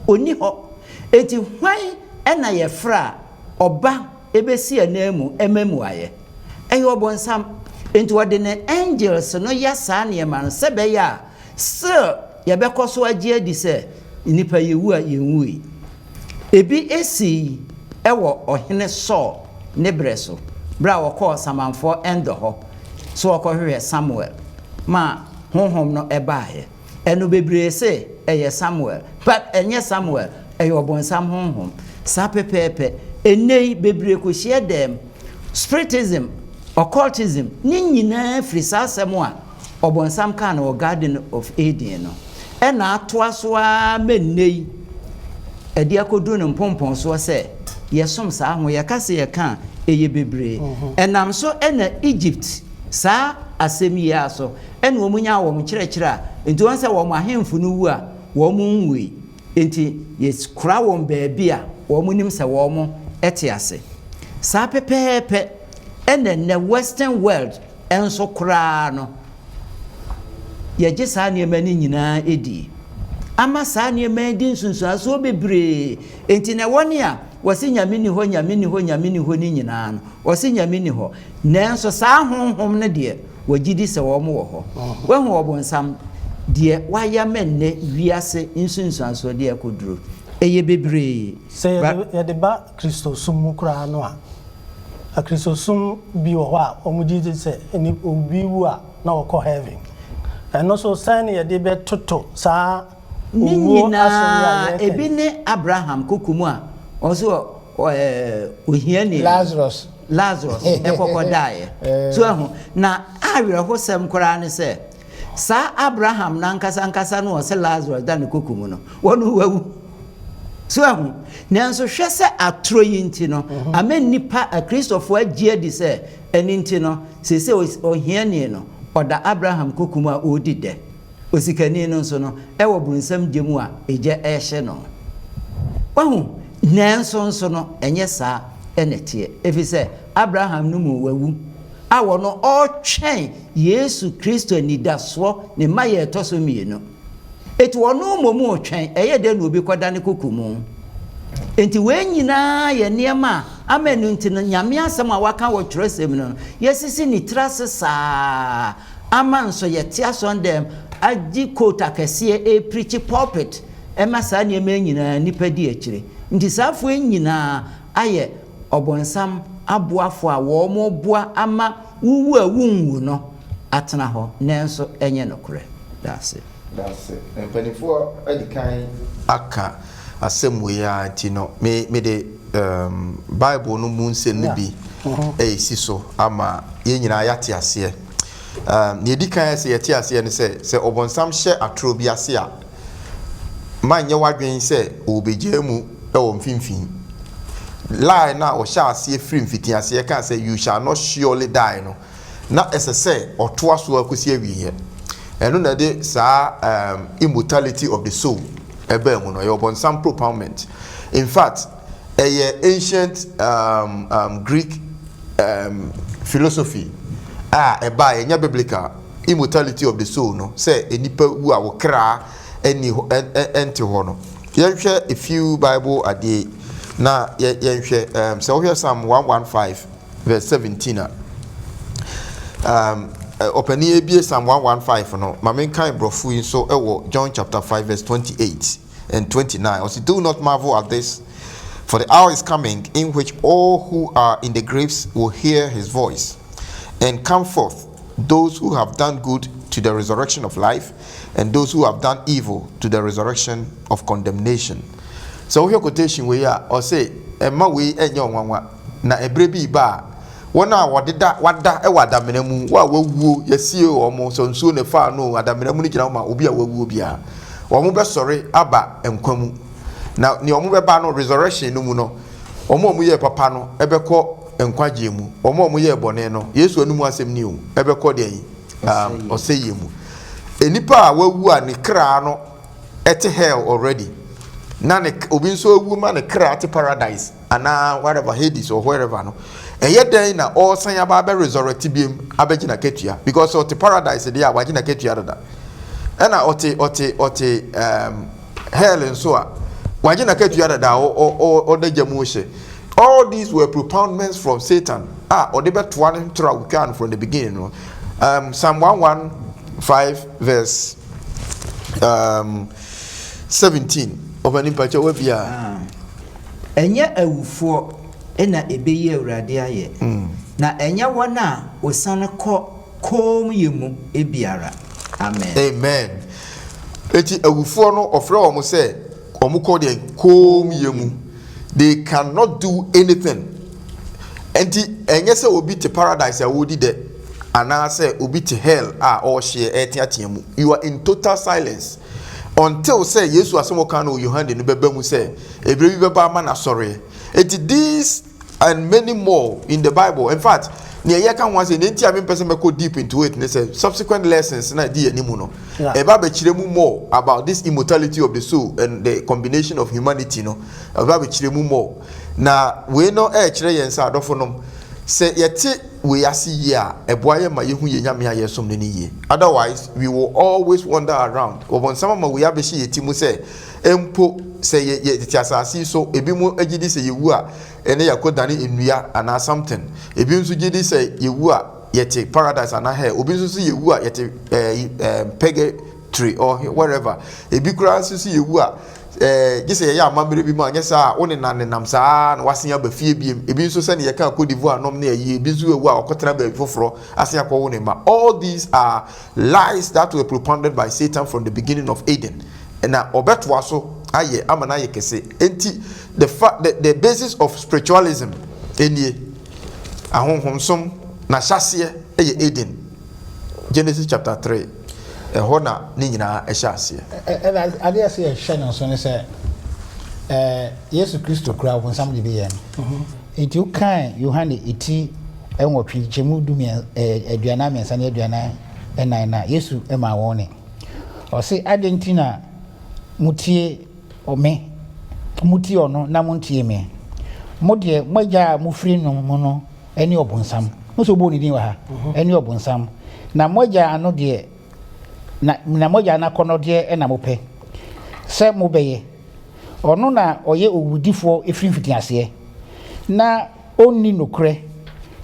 oni ho enti hwan ena ye fra oba ebesi anamu emamu aye eyo obonsam enti wode ne angels no yasa ne ma no sebe ya so ye bekoso agye adi se nipa yewu a yenwui ebi esi ewo ohene so ne breso bra wokọ samanfo endo ho so okohwe Samuel ma honhom no ebaaye eno bebre se eye Samuel but enye Samuel eye obonsam honhom sa pepepe enei bebre ko hie dem spiritism occultism ni nyina firi sa asem a obonsam ka na Garden of Eden no ena atoa so a menei edi akodu ne mpompon so se yesom sa ho ye kase ye kan eye bebre enam so ena Egypt sa asemi ya so ena omunya wo mkyerɛkyerɛ enti won se wo mahemfu no wu a wo munwi enti yes kura won baabi a wo munim se wo mo ete ase sa pepepe ena ne western world enso kura no ye gye sa ne mani nyina edi ama sa ne mani nsunsu aso bebre enti ne woni a wasi nyame ni ho ni nyina no wasi nyame ni ho nanso saa honhom ne de wagidi se wo mo wo ho wahu obonsam de waya menne wiase nsunsu aso de akoduro eye bebre se ye de ba Kristo sum kura no a Kristo sum bi wo a omudi se ni obi wu a na wo ko heaven eno so sign ye de be toto saa nyina ebi ne Abraham kokumu a also ohiani Lazarus ekokodae so ahu na awere hosem kora ne se sa Abraham na nkasa no se Lazarus da ne kokumu no wonu wawu so ahu nanso hwese atro yinti no amen nipa a Christopher agie di se eni nti no se ohiani no oda Abraham kokumu a odide osikani no so no ewo bunsam gemu a eje ehye no wahu nanso no enye saa enete efise Abraham no mu wawu awo no otwen Yesu Kristo anidaso ne maye etoso mienu eti wono momu otwen eye de no obi koda ne kokumu enti we nyina ye niema amenu nti no nyame asem a waka wo tresem no yesisi ni trasesa amanso ye tia sondem agi kota kese e preach pulpit ema sa niema nyina nipa di akire nti safo nyina aye obonsam aboafo a wo mo boa ama wuwu awunwu no atena ho nenso enye nokore that's it penifo edikan aka asem we ya tino me de bible no mu nse no bi si so ama ye nyina yate ase ne edikan se yate ase ne se obonsam hye atro bi ase a manye wadwen se obegyamu e mfimfin lie na o sha ase free mfiti ase ka say you shall not surely die no na ese oto aso akosi awie eno na de sa immortality of the soul ebe mu no your some propoundment in fact ancient Greek philosophy eba enya biblical immortality of the soul no say enipa wu a wo kra eni enti ho no yehwe a few bible ade na yehwe so we Psalm 115 verse 17 open here Psalm 115 no mamen kan brofu yin so ewo John chapter 5 verse 28 and 29 also do not marvel at this, for the hour is coming in which all who are in the graves will hear his voice and come forth, those who have done good to the resurrection of life, and those who have done evil to the resurrection of condemnation. So here quotation we are or say emma we enyo nwanwa na ebrebi ba wona wodeda wada wadamenamu wa wawuo yasie omo so nsuo ne fa no adamenamu ni gina ma obi a wawuo bia omo be sori aba enkwamu na ni omo be ba no resurrection no mu no omo ye papa no ebekọ enkwaje mu omo ye bone no Yesu anumu asem ni o ebekọ de yi oseye mu enipa a wawu a ne kra no ete hell already na ne obi nso awu ma ne kra ate paradise ana whatever Hades or wherever no eye den na all san ya ba be resurrect biem abegina ketua because of the paradise dey abagina ketua dada na ote hell nso a wagina ketua dada o da jamu hye. All these were propoundments from Satan or they bet one can from the beginning no. Psalm 115 verse 17 of an impact we bia enya awufo ena ebeyi awurade aye na enya wana osane kom yemu ebiara amen eti awufo no ofre omo se omo ko de kom yemu they cannot do anything enti enye se obi te paradise a wodi de ana se obi te hell or share etiatiemu you are in total silence until say Yesu asemo kan no Yohane no beba mu say ebrebi beba ma na sore it this and many more in the Bible. In fact near ye kan wan say nti am person me go deep into it. They say subsequent lessons na di animu no eba be chiremu more about this immortality of the soul and the combination of humanity no eba be chiremu more na we no chire yen sa adofo no say yeti we asi ye a eboaye ma yehu ye nyame ayesom ne ye. Otherwise we will always wander around obon sama ma we abeshi yeti mu say empo say ye tiasasi so ebi mu agidi say yewu a ene yakodane enua ana something ebi nso gidi say yewu a yete paradise ana here obi nso so yewu a yete purgatory or wherever ebi kura nso so yewu a gise ya amamere bi ma nyesa woni nanenam saa na wasen abafie biem ebi nso se ne ye ka kodivu anom na ye ebi nso ewu a okotra ba foforo asen akwo woni ma. All these are lies that were propounded by Satan from the beginning of Eden and na obetwa so aye amana ye kese enti the basis of spiritualism enie ahonhomsom na hyase eye Eden Genesis chapter 3 hona ni nyina ehyaase ade ase ehye no so ne se Yesu Kristo kura won sam de biye enti u kan Yohane eti enwotwe chemu dumi aduana mensa ne aduana enan na Yesu ema won o se adentina mutie ome mutie ono na muntie me Modie moja mufri no mono eni obonsam mo so bo ni din wa ha eni obonsam na moja ano de na moja na kono de na mope se mo beye ono na oye owudifo efrinfiti ase na onni nokre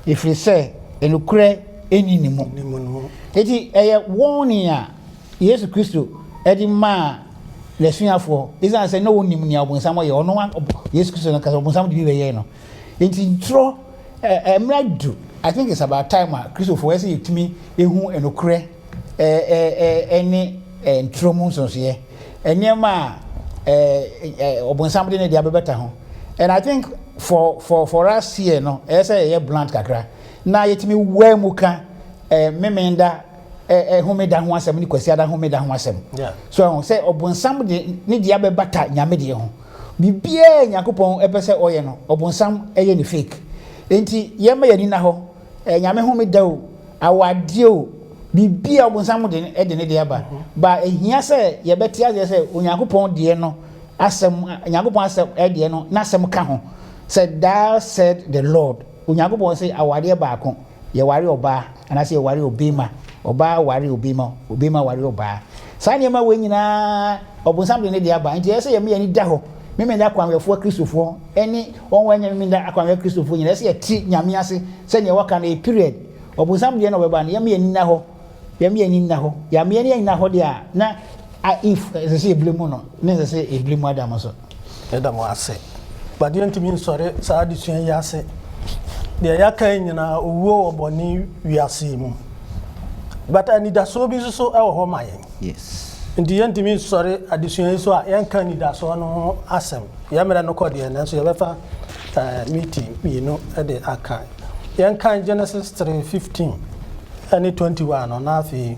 efri se enokre eni ni mo eti eye warning a Yesu Kristo edi ma lesuafo isa se no wonim ni obonsam ye ono Yesu Kristo na kasa obonsam di be ye no enti tro emradu I think it's about time Kristo for say yetimi ehu enokre eni entromu so ye enema obonsam de ne dia bebeta ho and I think for us here no say ye blunt kakra na yetimi wamuka memenda homeda ho asem ni kwasi ada homeda ho asem so say obonsam de ne dia bebata nyame de ho bibie nyakopon epese oye no obonsam eye ni fake enti yema yani na ho nyame homeda o awade o bibie obonsam de ne de aba ba ehia say ye betia say onyakopon de no asem nyakopon asem de no na asem ka ho said thou said the Lord onyakopon say awade ba ko ye ware oba ana say ye ware obima oba ware obima obima ware oba sa nyema we nyina obonsam de ne de aba enti say ye me yani da ho me da kwanwefo kristofo eni won wanya me da akwanwe kristofo nyina say ye ti nyame ase say ne waka na period obonsam de no beba na ye me yani na ho ye me yani na ho ya me yani na ho de a na if say blemu no na say e blemu adam so adam ase but you ntimi nsore sa adisuan ya ase de ya kan nyina owuo oboni wiase mu but anida so bi so e wo ho mayen yes ndi ntimi nsore adisuan so a yan kan nida so no asem ya mera no kode na so ye befa meeting you know e de aka yan kan Genesis 3:15 and 21 on afi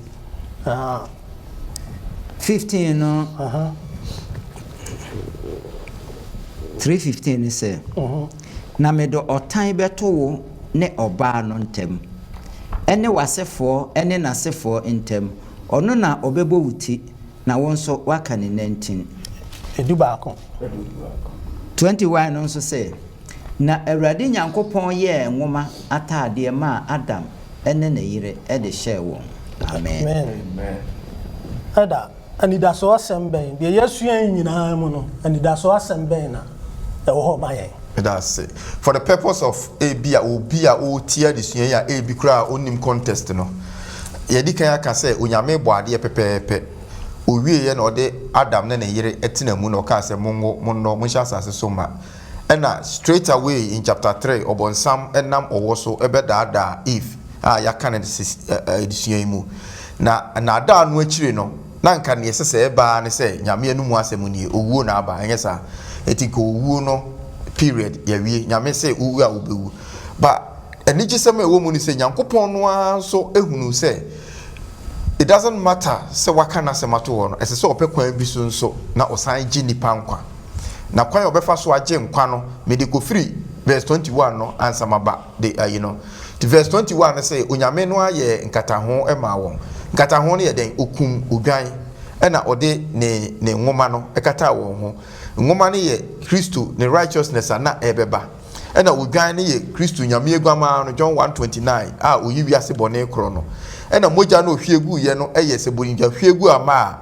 15 no 3:15 say na medo otan beto wo ne oba no ntem ene wasefo ene nasefo ntem ono na obebo wuti na wonso waka ne 19 edubaako 21 no so say na Awurade Nyankopon ye nwoma atade ma Adam ene na yire e de share won amen ada anida so asem de yesuan nyina mu no anida so asem na e wo ho mayen that's it. For the purpose of obia o tia the suan ya ebi kra onim contest no ye di kan aka say onyame boade pepepe owie ye na ode Adam na yire etina mu no ka say mongo monno monhya asase so ma and straight away in chapter 3 obonsam enam owo so ebedada Eve ya kan the suan mu na ada anu akire no na nka ne yesese eba ne say nyame anu mu asem ni owuo na aba enyesa etiko owuo no period ya wie nyame say owu a obewu but eniji sema ewo mu ni say Nyankopon no so ehunu say it doesn't matter say waka na semato wo no ese say opekwan bi so nso na osan gi nipa nkwa na kwan obefa so age nkwa no medical free verse 21 no answer maba the you know the verse 21 say onyame no aye nkataho ema won nkataho no ye den okum odwan ena ode ne nwoma no ekata won ho nwoma no ye Kristo ne righteousness na ebeba ena odwan no ye Kristo nyame egwama no John 1:29 oyi wiase bone kro no ena moja no hwiegu ye no eye se bonja hwiegu ama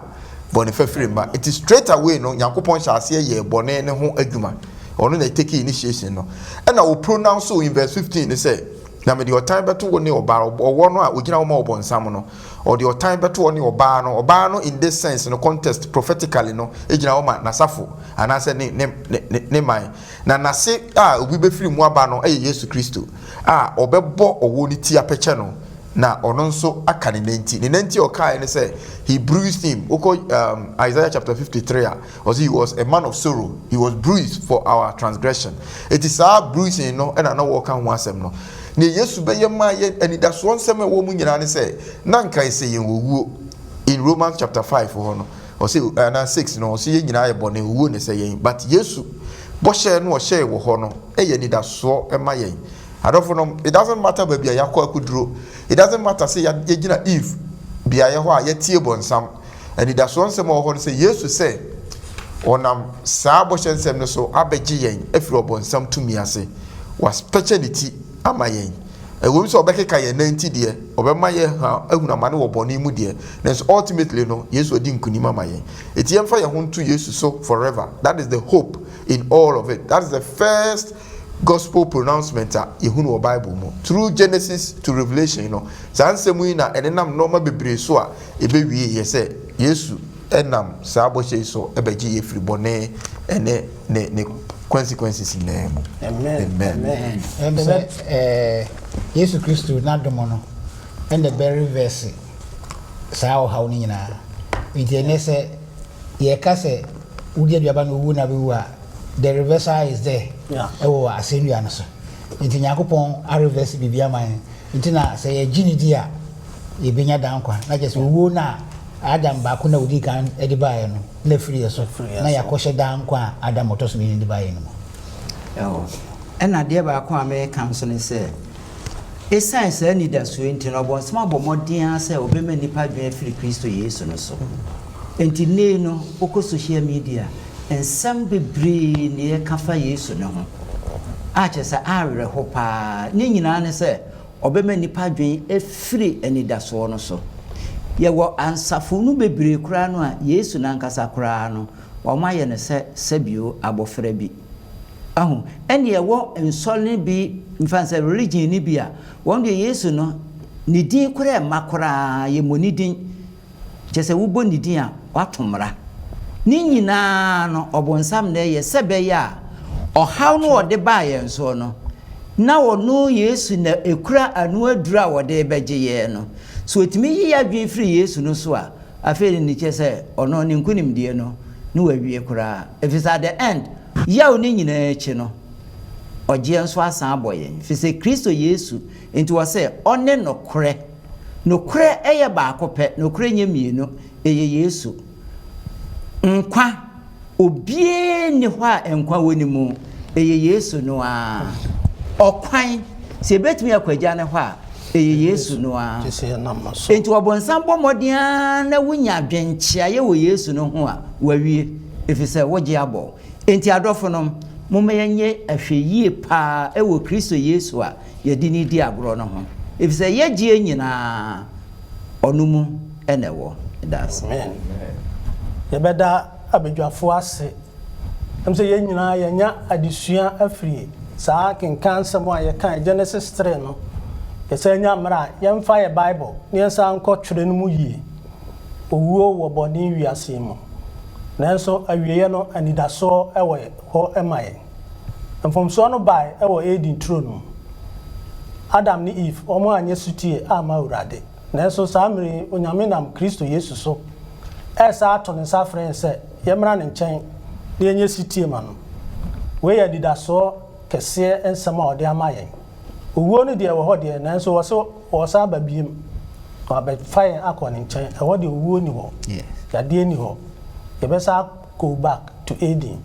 bone fafiri ma it is straight away no Nyankopon hyase ye bone ne ho adwuma ono na take initiation no ena wo pronounce so in verse 15 they say na me the time beto wo ne oba owo no a ogina wo ma obonsam no or the time beto wo ne oba no in this sense no context prophetically no egina wo ma nasafo anase ne man na nase obi be firi mu aba no Yesu Kristo obebo owo ni ti apeche no na ono nso aka ne nanti okai ne say he bruised him Isaiah chapter 53 he was a man of sorrow, he was bruised for our transgression. It is our bruising no and na walk kan ho asem no ne Yesu be ye ma ye anidaso nsem e wo mu nyina ne say na nkai say ye wuo in Romans chapter 5 ho no or say na 6 no say ye nyina ye bone wuo ne say ye but Yesu bo share no share wo ho no e ye anidaso e ma ye adofo it doesn't matter baby yakọ akuduro it doesn't matter say ye gina Eve bia ye ho a ye tie bonsam anidaso nsem wo ho say Yesu say onam saa bɔhyɛ nsɛm no so abɛgye yɛn afiri ɔbɔnsam tumi ase wa speciality ama yɛn ɛwom sɛ ɔbɛkeka yɛn nanti deɛ ɔbɛma yɛ ha ahunamane wɔ bɔne mu deɛ nanso ultimately no yesu ɔdi nkonim ama yɛn ɛti yɛmfa yɛn ho nto yesu so forever. That is the hope in all of it. That is the first gospel pronouncement a yɛhunu wɔ Bible mu through Genesis to Revelation. You know, saa nsɛm yi na ɛnenam nɔɔma bebree so a ɛbɛwie yɛ sɛ yesu ɛnam saa bɔhyɛ yi so ɛbɛgye yɛ firi bɔne ɛne ne consequences nyinaa mu. Amen. Yesu Kristo n'adom no and the very verse saa ɔhaw no nyinaa nti ɛne sɛ yɛka sɛ wodi aduaba no owu na bɛwu a the reversal is there. Ɛwɔ asɛnnua no so nti Nyankopɔn a reverse biribi ama yɛn nti na sɛ yɛgye ne di a yɛbɛnya dankwa na kyerɛ sɛ owuo no a Adam baako na wodi kan de baeɛ no na firi yɛ so na yɛakɔhyɛ dankwa a Adam ɔtɔ so mmienu de baeɛ no mu. Ɛna deɛ baako a mɛka nso ne sɛ ɛsiane saa anidasoɔ nti no ɔbɔnsɛm abɔ mmɔden sɛ ɔbɛma nnipa adwene afiri Kristo Yesu no so nti nee no wokɔ social media nsɛm bebree ne yɛka fa Yesu no ho a kyerɛ sɛ awerɛ ho paa ne nyinaa ne sɛ ɔbɛma nnipa adwene afiri anidasoɔ no so. Yɛwɔ ansafo no bebree koraa no a Yesu nankasa koraa no wɔma yɛ ne sɛ sɛbio abɔfra bi ahu ɛne yɛwɔ nsɔle bi mfansa religion ni bi a wɔn de Yesu no ne din koraa ma koraa yɛ mo ne din kyerɛ sɛ wobɔ ne din a watomra ne nyinaa no ɔbɔnsam na yɛ sɛ bɛyɛ a ɔhaw no wɔde baa yɛn so no na wɔno Yesu na ekura anu aduru a wɔde bɛgye yɛn no so etimi yi adwen firi Yesu no so a afei ne kyɛ sɛ ɔno ne nkunimdie no ne wawie koraa efisa at the end yaw ne nyinaa akyi no ɔgye nso asan abɔ yɛn fisa Kristo Yesu enti wɔ sɛ ɔne nokorɛ ɛyɛ baako pɛ nokorɛ nyɛ mmienu ɛyɛ Yesu nkwa obie ne hɔ a nkwa wɔ ne mu ɛyɛ Yesu no a ɔkwan sɛ betumi akwagya ne hɔ a ɛyɛ Yesu no a enti wɔbɔnsam bɔ mmɔden na wonya adwenkyea wɔ Yesu no ho a wawie efisɛ wogye abɔ enti adɔfo no momma yɛnyɛ ahwɛyie paa ɛwɔ Kristo Yesu a yɛde ne di agorɔ no ho efisɛ yɛgye nyinaa ɔno mu ɛna ɛwɔ das yɛbɛda abadwafo ase sɛ yɛn nyinaa yɛnya adesua afiri saa kenkan nsɛm a yɛka Genesis 3 no yɛsɛ nya mmara yɛmfa yɛ Bible ne yɛnsa nkɔ twerɛ no mu yie owuo wɔ bɔne wiase mu nanso awieɛ no anidasoɔ ɛwɔ hɔ ɛma yɛn mfomsoɔ no bae ɛwɔ Eden turo no Adam ne Eve ɔmo anyɛ sutie ama Awurade nanso saa mmere Onyame nam Kristo Yesu so ɛsa ato ne nsa frɛ sɛ yɛmmra ne nkyɛn na yɛnyɛ sutie ma no wei yɛ anidasoɔ kɛseɛ nsɛm a ɔde ama yɛn owuo no deɛ wɔ hɔ deɛ nanso wɔsa aba biem ɔbɛfa yɛn akɔ ne nkyɛn ɛhɔ deɛ owuo ni hɔ yadeɛ ni hɔ yɛbɛsa go back to Eden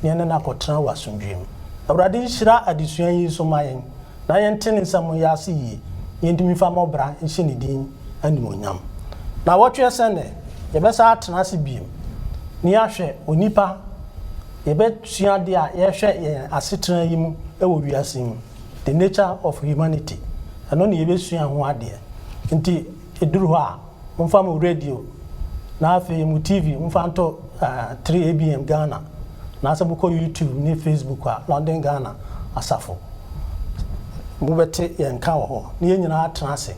ne yɛne no akɔtena wɔ asomdwee mu Awurade nhyira adesua yi so ma yɛn na yɛnte ne nsɛm yɛ ase yie yɛntumi fa mmɔbra nhyɛ ne din animonyam na wɔtwe sɛ nɛ yɛbɛsa atena ase biem ne yɛahwɛ onipa yɛbɛsua deɛ a yɛhwɛ yɛn asetena yi mu ɛwɔ wiase mu the nature of humanity ɛno ne yɛbɛsua ho adeɛ nti ɛduru hɔ a momfa mo radio na afei mu TV momfa nto 3ABM Ghana na asɛ mokɔ YouTube ne Facebook a London Ghana asafo mobɛte yɛn ka wɔ hɔ ne yɛn nyinaa atena ase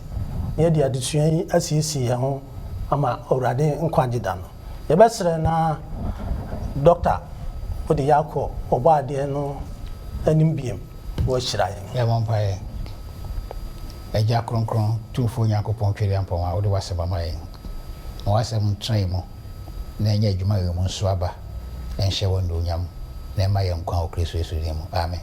ne yɛde adesua yi asiesie yɛn ho ama Awurade nkwagye da no yɛbɛsrɛ na doctor wode yɛakɔ ɔbɔ adeɛ no anim biem wɔhyira yɛn yɛmɔ mpaeɛ agya kronkron tumfoɔ Nyankopɔn twere ampɔn a wode wasɛm ama yɛn na wasɛm tena mu na ɛnyɛ adwuma yɛ mu nso aba ɛnhyɛ wɔ ndonyam na ɛma yɛn nkwa wɔ Kristo Yesu din mu amen.